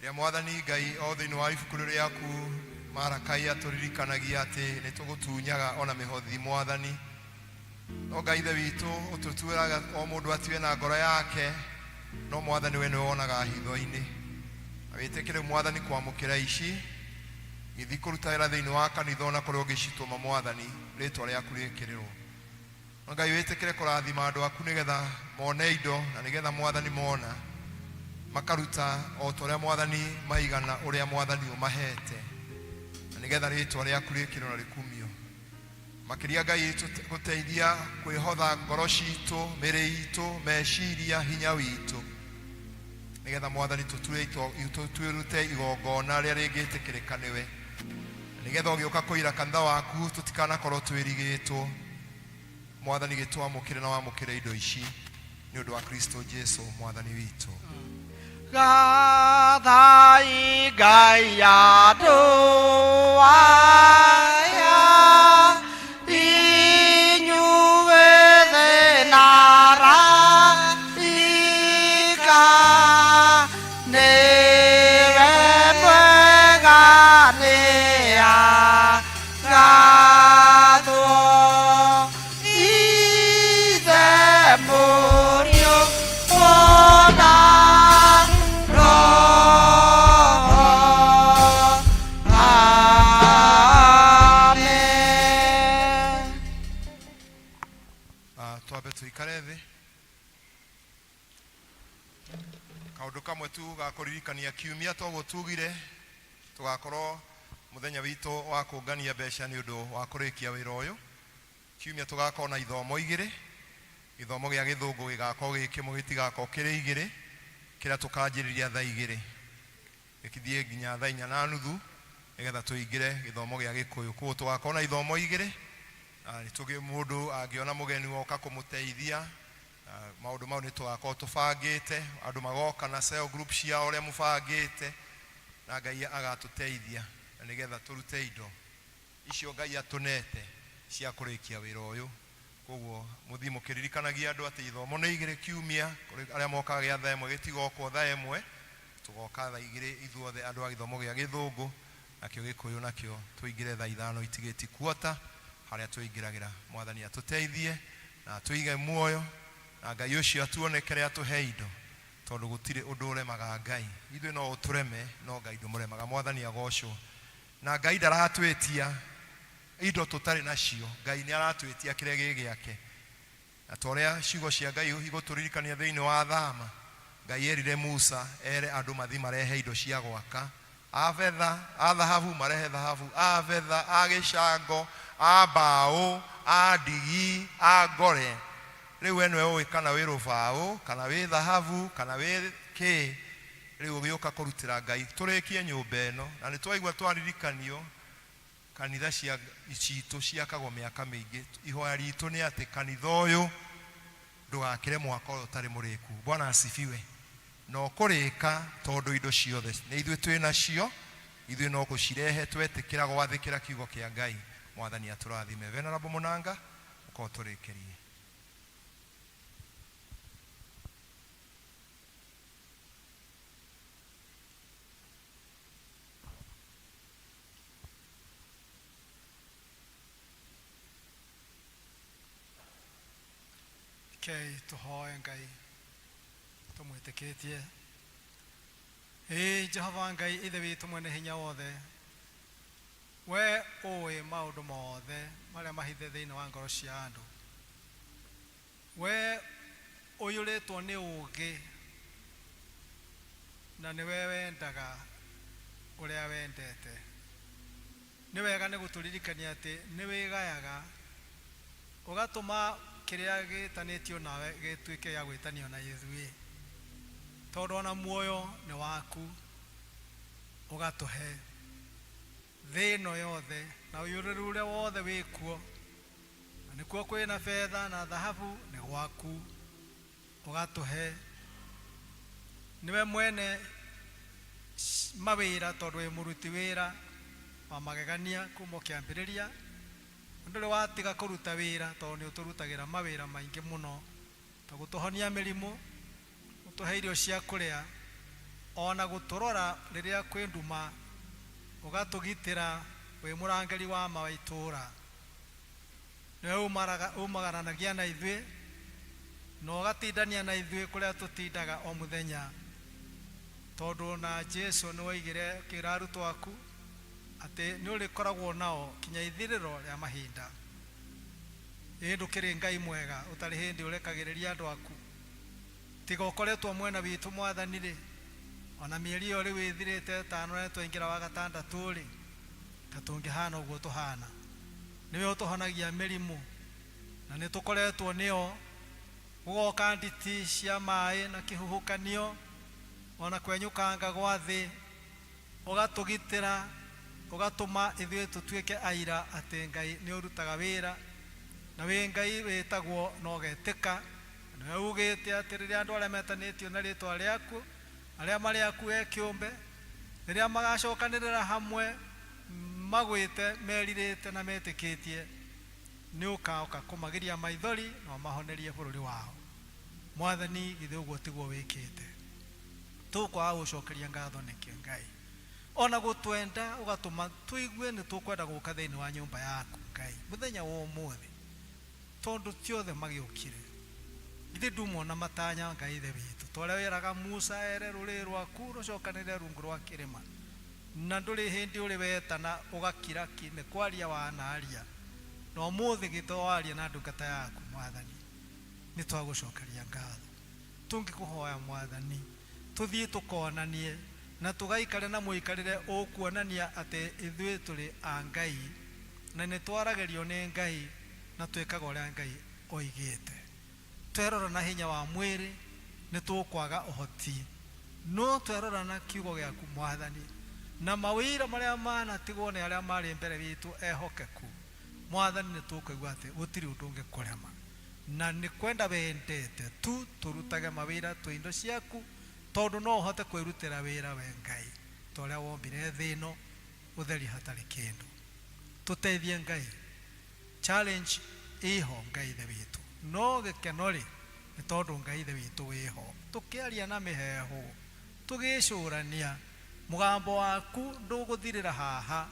ria mwathani Ngai o thiini wa ibuku riaku Marakai aturirikanagia ati ni tugutunyaga ona mihothi mwathani no Ngai ithe witu ututuiraga o mundu atiwe na ngoro yake no mwathani we ni wonaga hitho-ini na witikire mwathani kwamukira ici githi kurutira thiini wa kanitha ona kuri ungicituma mwathani ritwa riaku rikirirwo Ngai witikire kurathima andu aku nigetha mone indo na nigetha mwathani mona makaruta o toria mwathani maigana uria mwathani umahete na nigetha ritwa riaku rikirwo na rikumio makiria Ngai guteithia kwihotha ngoro citu miri itu meciria hinya witu nigetha mwathani tutwirute igongona ria ringitikirika niwe nigetha ũgĩũka kũira kanitha waku tũtikanakorwo twĩrigĩtwo. Mwathani gĩtwamũkĩre na wamũkĩre indo ici nĩ ũndũ wa Kristo Jesu mwathani witũ. Gathai Ngai andũ aya inyuĩ thĩnara ika nĩwe mwega nĩa gathwo ithe mũriũ ona tuikare thĩ. Kaũndũ kamwe tu gakũririkania kiumia toguo tugire tugakorwo muthenya witũ wa kũngania mbeca nĩ ũndũ wa kũrĩkia wĩra ũyũ. Kiumia tugakorwo na ithomo igĩrĩ. Gĩthomo gĩa Gĩthũngũ gĩgakorwo gĩ kĩmwe gĩtigakorwo kĩrĩ igĩrĩ, kĩrĩa tũkanjĩrĩria thaa igĩrĩ gĩkithie nginya thaa 4:30 nĩgetha tũingĩre gĩthomo gĩa Gĩkũyũ. Koguo tugakorwo na ithomo igĩrĩ. Nĩtũgĩ mũndũ angĩona mũgeni woka kũmũteithia, maũndũ mau nĩtũgakorwo tũbangĩte, andũ magoka na cell group ciao ũrĩa mũbangĩte, na Ngai agatũteithia nĩgetha tũrute indo icio Ngai atũnete cia kũrĩkia wĩra ũyũ. Koguo mũthii mũkĩririkanagia andũ atĩ ithomo nĩ igĩrĩ kiumia, kũrĩ arĩa mokaga gĩa thaa ĩmwe gĩtigokwo thaa ĩmwe, tũgoka thaa igĩrĩ ithuothe andũ a gĩthomo gĩa Gĩthũngũ, nakĩo Gĩkũyũ nakĩo tũingĩre thaa 5 itigĩti kuota harĩa tũingĩragĩra. Mwathani atũteithie na tũige muoyo, na Ngai ũcio atuonekere atũhe indo, tondũ gũtirĩ ũndũ ũremaga Ngai. Ithuĩ no ũtũreme, no Ngai ndũmũremaga. Mwathani agocwo. Na Ngai ndaratwĩtia indo tũtarĩ nacio. Ngai nĩ aratwĩtia kĩrĩa gĩ gĩake. Na torĩa ciugo cia Ngai igũtũririkania thĩinĩ wa Thama, Ngai erire Musa ere andũ mathi marehe indo cia gwaka, a betha, a thahabu marehe thahabu, a betha, a gĩcango, a mbaũ, a ndigi, a ngore. Rĩu we nĩwe ũĩ kana wĩ rũbaũ, kana wĩ thahabu, kana wĩ kĩ. Rĩu ũgĩũka kũrutĩra Ngai. Tũrĩkie nyũmba ĩno, na nĩtwaigua twaririkanio kanitha citũ ciakagwo mĩaka mĩingĩ. Ihoya ritũ nĩ atĩ kanitha ũyũ ndũgakĩre mwaka ũyũ ũtarĩ mũrĩku. Bwana asifiwe. No kũrĩka tondũ indo ciothe nĩ ithuĩ twĩ nacio, ithuĩ no gũcirehe twetĩkĩra gwathĩkĩra kiugo kĩa Ngai. Mwathani atũrathime. Venerable Mũnanga ũkorwo tũrĩkĩrie. Kei tũhoe Ngai tũmwĩtĩkĩtie. Jehova Ngai ithe witũ mwene hinya wothe, we ũĩ maũndũ mothe marĩa mahithe thĩinĩ wa ngoro cia andũ. We ũiyũrĩtwo nĩ ũũgĩ, na nĩwe wendaga ũrĩa wendete. Nĩ wega nĩ gũtũririkania atĩ nĩ wĩgayaga ũgatũma kĩrĩa gĩtanĩtio nawe gĩtuĩke ya gwĩtanio na ithuĩ, tondũ ona muoyo nĩ waku ũgatũhe thĩ ĩno yothe na ũiyũrĩru ũrĩa wothe wĩkuo. Na nĩkuo kwĩna betha na thahabu nĩ gwaku ũgatũhe. Nĩwe mwene mawĩra, tondũ wĩ mũruti wĩra wa magegania kuma kĩambĩrĩria. Ndũrĩ watiga kũruta wĩra, tondũ nĩ ũtũrutagĩra mawĩra maingĩ mũno, ta gũtũhonia mĩrimũ, gũtũhe irio cia kũrĩa, ona gũtũrora rĩrĩa kwĩ nduma, ũgatũgitĩra wĩ mũrangĩri wa maitũra. Nĩwe umagaranagia na ithuĩ na ũgatindania na ithuĩ kũrĩa tũtindaga o mũthenya, tondũ na Jesu nĩ waigire kĩra arutwo aku atĩ nĩ ũrĩkoragwo nao kinya ithirĩro rĩa mahinda. Ndũkĩrĩ Ngai mwega ũtarĩ hĩndĩ ũrekagĩrĩria andũ aku. Tiga ũkoretwo mwena witũ Mwathani rĩ, ona mĩeri ĩyo rĩu ĩthirĩte 5 twaingĩra wa 6 rĩ, ta tũngĩhana ũguo tũhana. Nĩwe ũtũhonagia mĩrimũ, na nĩ tũkoretwo nĩo gũgoka nditi cia maĩ na kĩhuhũkanio, ona kwenyũkanga gwa thĩ, ũgatũgitĩra ugatuma ithuĩ tũtuĩke aira atĩ Ngai nĩ ũrutaga wĩra na wĩ Ngai wĩtagwo no getĩka. Na ugĩte atĩ rĩrĩa andũ arĩa metanĩtio na rĩĩtwa rĩaku, arĩa marĩ aku we kĩũmbe, rĩrĩa magacokanĩrĩra hamwe magwĩte merirĩte na metĩkĩtie, nĩ ũkaoka kũmagĩria maithori na mahonerie bũrũri wao. Mwathani, githĩ ũguo tiguo wĩkĩte? Tũkwaga gũcokeria ngatho nĩkĩ Ngai? Ona gũtwenda ũgatũma tũigue nĩ tũkwenda gũka thĩinĩ wa nyũmba yaku Ngai mũthenya wa ũmũthĩ, tondũ ti othe magĩũkire. Githĩ ndumuona matanya Ngai ithe witũ, ta ũrĩa wĩraga Musa ere rũrĩrĩ rwaku rũcokanĩrĩre rungu rwa kĩrĩma, na ndũrĩ hĩndĩ ũrĩ wetana ũgakira nĩ kwaria wanaria, na ũmũthĩ gĩtoo waria na ndungata yaku Mwathani. Nĩ twagũcokeria ngatho, tũngĩkũhoya Mwathani tũthiĩ tũkonanie na tũgaikare na mũikarĩre ũkuonania atĩ ithuĩ tũrĩ a Ngai na nĩ twaragĩrio nĩ Ngai na twĩkaga ũrĩa Ngai oigĩte. Twerora na hinya wa mwĩrĩ nĩ tũkwaga ũhoti, no twerora na kiugo gĩaku Mwathani na mawĩra marĩa manatigwo nĩ arĩa marĩ mbere witũ ehokeku Mwathani, nĩ tũkũigua atĩ gũtirĩ ũndũ ũngĩkũrema, na nĩ kwenda wendete tu tũrutage mawĩra twĩ indo ciaku, tondũ no ũhote kwĩrutĩra wĩra we Ngai ta ũrĩa wombire thĩ ĩno ũtheri hatarĩ kĩndũ. Tũteithie Ngai, challenge iho Ngai ithe witũ, no gĩkeno rĩ nĩ tondũ Ngai ithe witũ wĩho, tũkĩaria na mĩheehũ tũgĩcũrania, mũgambo waku ndũgũthirĩra haha,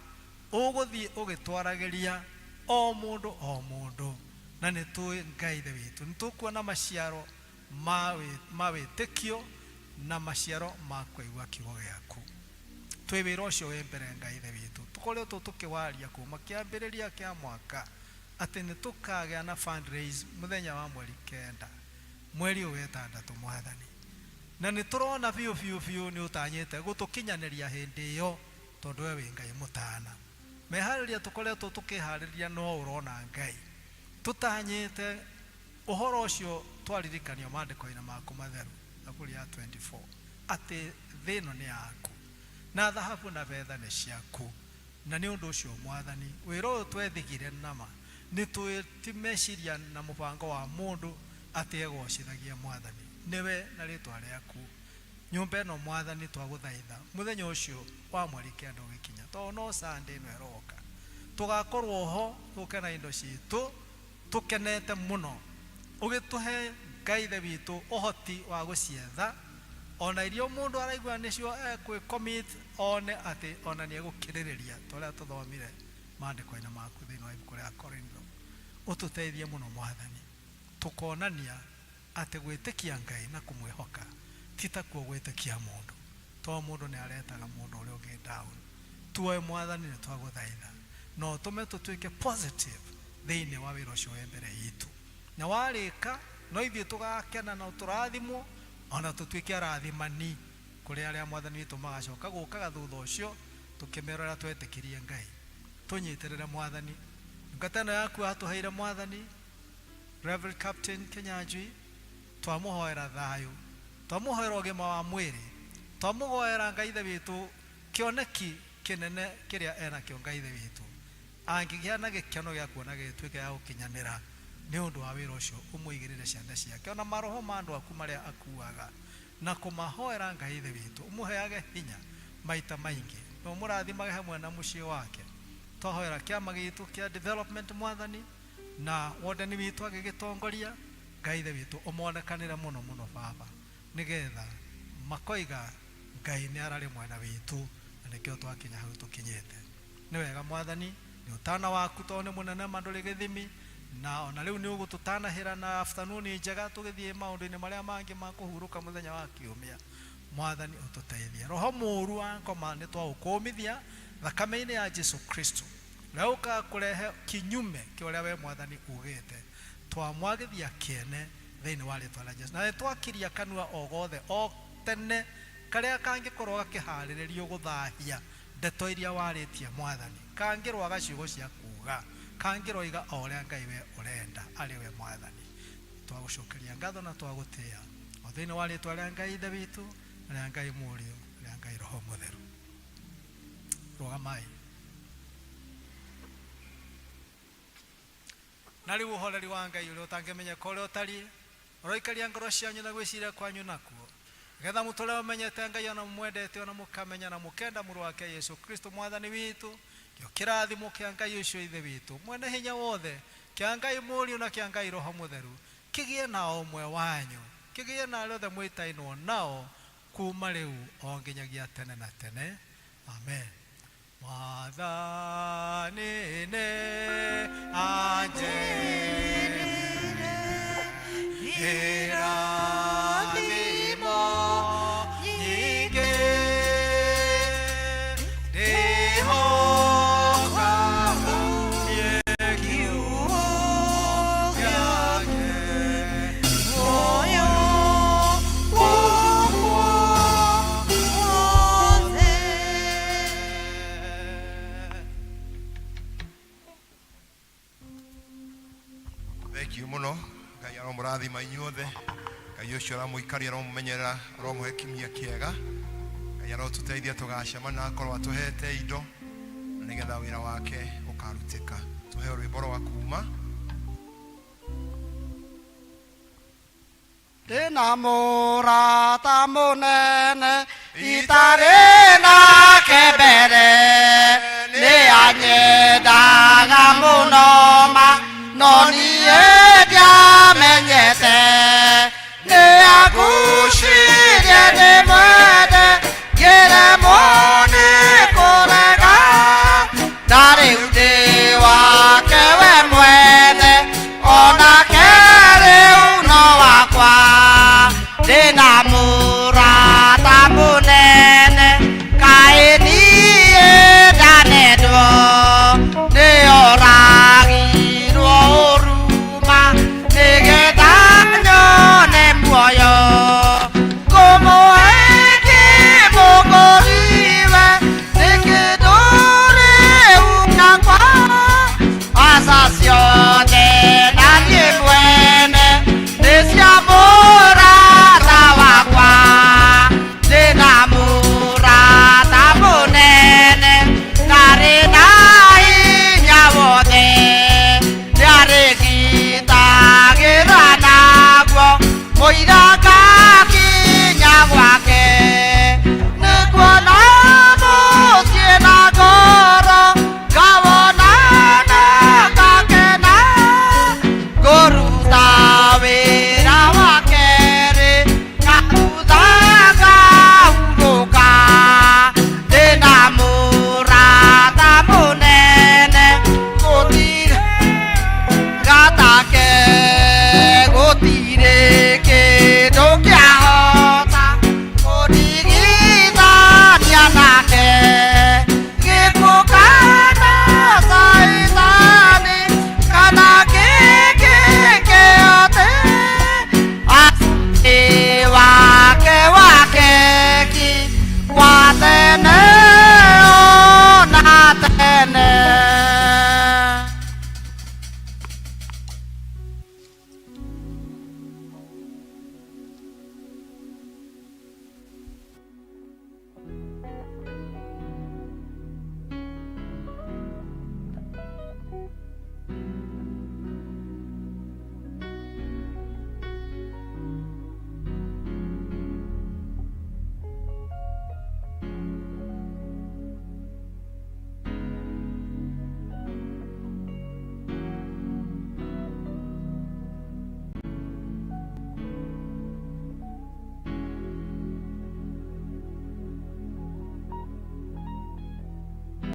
ũgũthiĩ ũgĩtwaragĩria o mũndũ, na nĩ tũĩ Ngai ithe witũ nĩ tũkuona maciaro ma wĩtĩkio na maciaro ma kũigua kiugo gĩaku. Twĩ wĩra ũcio wĩ mbere Ngai ithe witũ, tũkoretwo tũkĩwaria kuuma kĩambĩrĩria kĩa mwaka atĩ nĩ tũkagĩa na fundraise mũthenya wa mweri 9 mweri ũyũ wetandatũ Mwathani, na nĩ tũrona biũ nĩ ũtanyĩte gũtũkinyanĩria hĩndĩ ĩyo, tondũ we wĩ Ngai mũtana. Meharĩria tũkoretwo tũkĩharĩria no ũrona Ngai, tũtanyĩte ũhoro ũcio twaririkanio maandĩko-inĩ maku matheru Zaburi ya 24 atĩ thĩ ĩno nĩ yaku na thahabu na betha nĩ ciaku. Na nĩ ũndũ ũcio Mwathani, wĩra ũyũ twethigire nama nĩ twĩ meciria na mũbango wa mũndũ atĩ egocithagia Mwathani, nĩwe na rĩĩtwa rĩaku. Nyũmba ĩno Mwathani twagũthaitha mũthenya ũcio wa mweri 9 ũgĩkinya, tondũ no Sunday ĩno ĩroka, tũgakorwo ho tũke na indo citũ tũkenete mũno, ũgĩtũhe Ngai ithe witũ ũhoti wa gũcietha, ona irio mũndũ araigua nĩcio ekwĩ-commit one atĩ ona nĩ egũkirĩrĩria ta ũrĩa tũthomire maandĩko-inĩ maku thĩinĩ wa ibuku rĩa Korintho. Ũtũteithie mũno Mwathani, tũkonania atĩ gwĩtĩkia Ngai na kũmwĩhoka ti ta kuo gwĩtĩkia mũndũ, tondũ mũndũ nĩ aretaga mũndũ ũrĩa ũngĩ down. Tuoe Mwathani, nĩ twagũthaitha no tũme tũtuĩke positive thĩinĩ wa wĩra ũcio wĩ mbere itũ, na warĩka no ithuĩ tũgakena na tũrathimwo, ona tũtuĩke arathimani kũrĩ arĩa Mwathani witũ magacoka gũkaga thutha ũcio tũkĩmerera twetĩkirie Ngai. Tũnyitĩrĩre Mwathani, ndungata ĩno yaku atũheire Mwathani Reverend Captain Kinyanjui, twamũhoera thayũ, twamũhoera ũgima wa mwĩrĩ, twamũhoera Ngai ithe witũ kĩoneki kĩnene kĩrĩa enakĩo Ngai ithe witũ, angĩgĩa na gĩkeno gĩa kuona gĩtuĩke ya gũkinyanĩra nĩ ũndũ wa wĩra ũcio ũmũigĩrĩre ciande ciake, ona maroho ma andũ aku marĩa akuaga, na kũmahoera Ngai ithe witũ ũmũheage hinya maita maingĩ, na ũmũrathimage hamwe na mũciĩ wake. Twahoera kĩama gitũ kĩa development Mwathani na wodani witũ agĩgĩtongoria, Ngai ithe witũ ũmonekanĩre mũno mũno Baba, nĩgetha makoiga Ngai nĩ ararĩ mwena witũ, na nĩkĩo twakinya hau tũkinyĩte. Nĩ wega Mwathani, nĩ ũtana waku tondũ nĩ mũnene ma ndũrĩ gĩthimi, na ona rĩu nĩ ũgũtũtanahĩra na afternoon njega tũgĩthiĩ maũndũ-inĩ marĩa mangĩ ma kũhurũka mũthenya wa kiumia. Mwathani ũtũteithie, roho mũũru wa ngoma nĩ twaũkũmithia thakame-inĩ ya Jesu Kristo, na ũka kũrehe kinyume kĩa ũrĩa we Mwathani ugĩte, twamwagithia kĩene thĩinĩ wa rĩĩtwa rĩa Jesu, na nĩtwakiria kanua o gothe o tene karĩa kangĩkorwo gakĩharĩrĩrio gũthahia ndeto iria warĩtie Mwathani, kangĩrwaga ciugo cia kuuga, kangĩroiga o ũrĩa Ngai we ũrenda arĩ we Mwathani. Twagũcokeria ngatho na twagũtĩĩa o thĩinĩ wa rĩĩtwa rĩa Ngai ithe witũ, na rĩa Ngai mũriũ, rĩa Ngai roho mũtheru. Rũgamai na rĩu ũhoreri wa Ngai ũrĩa ũtangĩmenyeka ũrĩa ũtariĩ ũroikaria ngoro cianyu na gwĩciria kwanyu nakuo, getha mũtũũre ũmenyete Ngai ona mũmwendete ona mũkamenya na mũkenda mũrũ wake Yesu Kristo mwathani witũ. Kĩo kĩrathimo kĩa Ngai ũcio ithe witũ mwene hinya wothe, kĩa Ngai Mũriũ na kĩa Ngai Roho Mũtheru kĩgĩe na ũmwe wanyu, kĩgĩe na arĩa othe mwĩtainwo nao kuma rĩu o nginyagia tene na tene. Amen. Mwathani nĩ anjĩrĩire irathimo nyingĩ, ndĩhokaga kiugo gĩake, muoyo wakwa wothe. Thank you muno. Ngai aromũrathima inyuothe. Ngai ũcio aramũikaria aromũmenyerera aromũhe kimia kĩega. Ngai arotũteithia tũgacemana akorwo atũhete indo na nĩgetha wĩra wake ũkarutĩka. Tũheo rwĩmbo rwa kuuma. Ndĩna mũrata mũnene itarĩ nake mbere, nĩ anyenda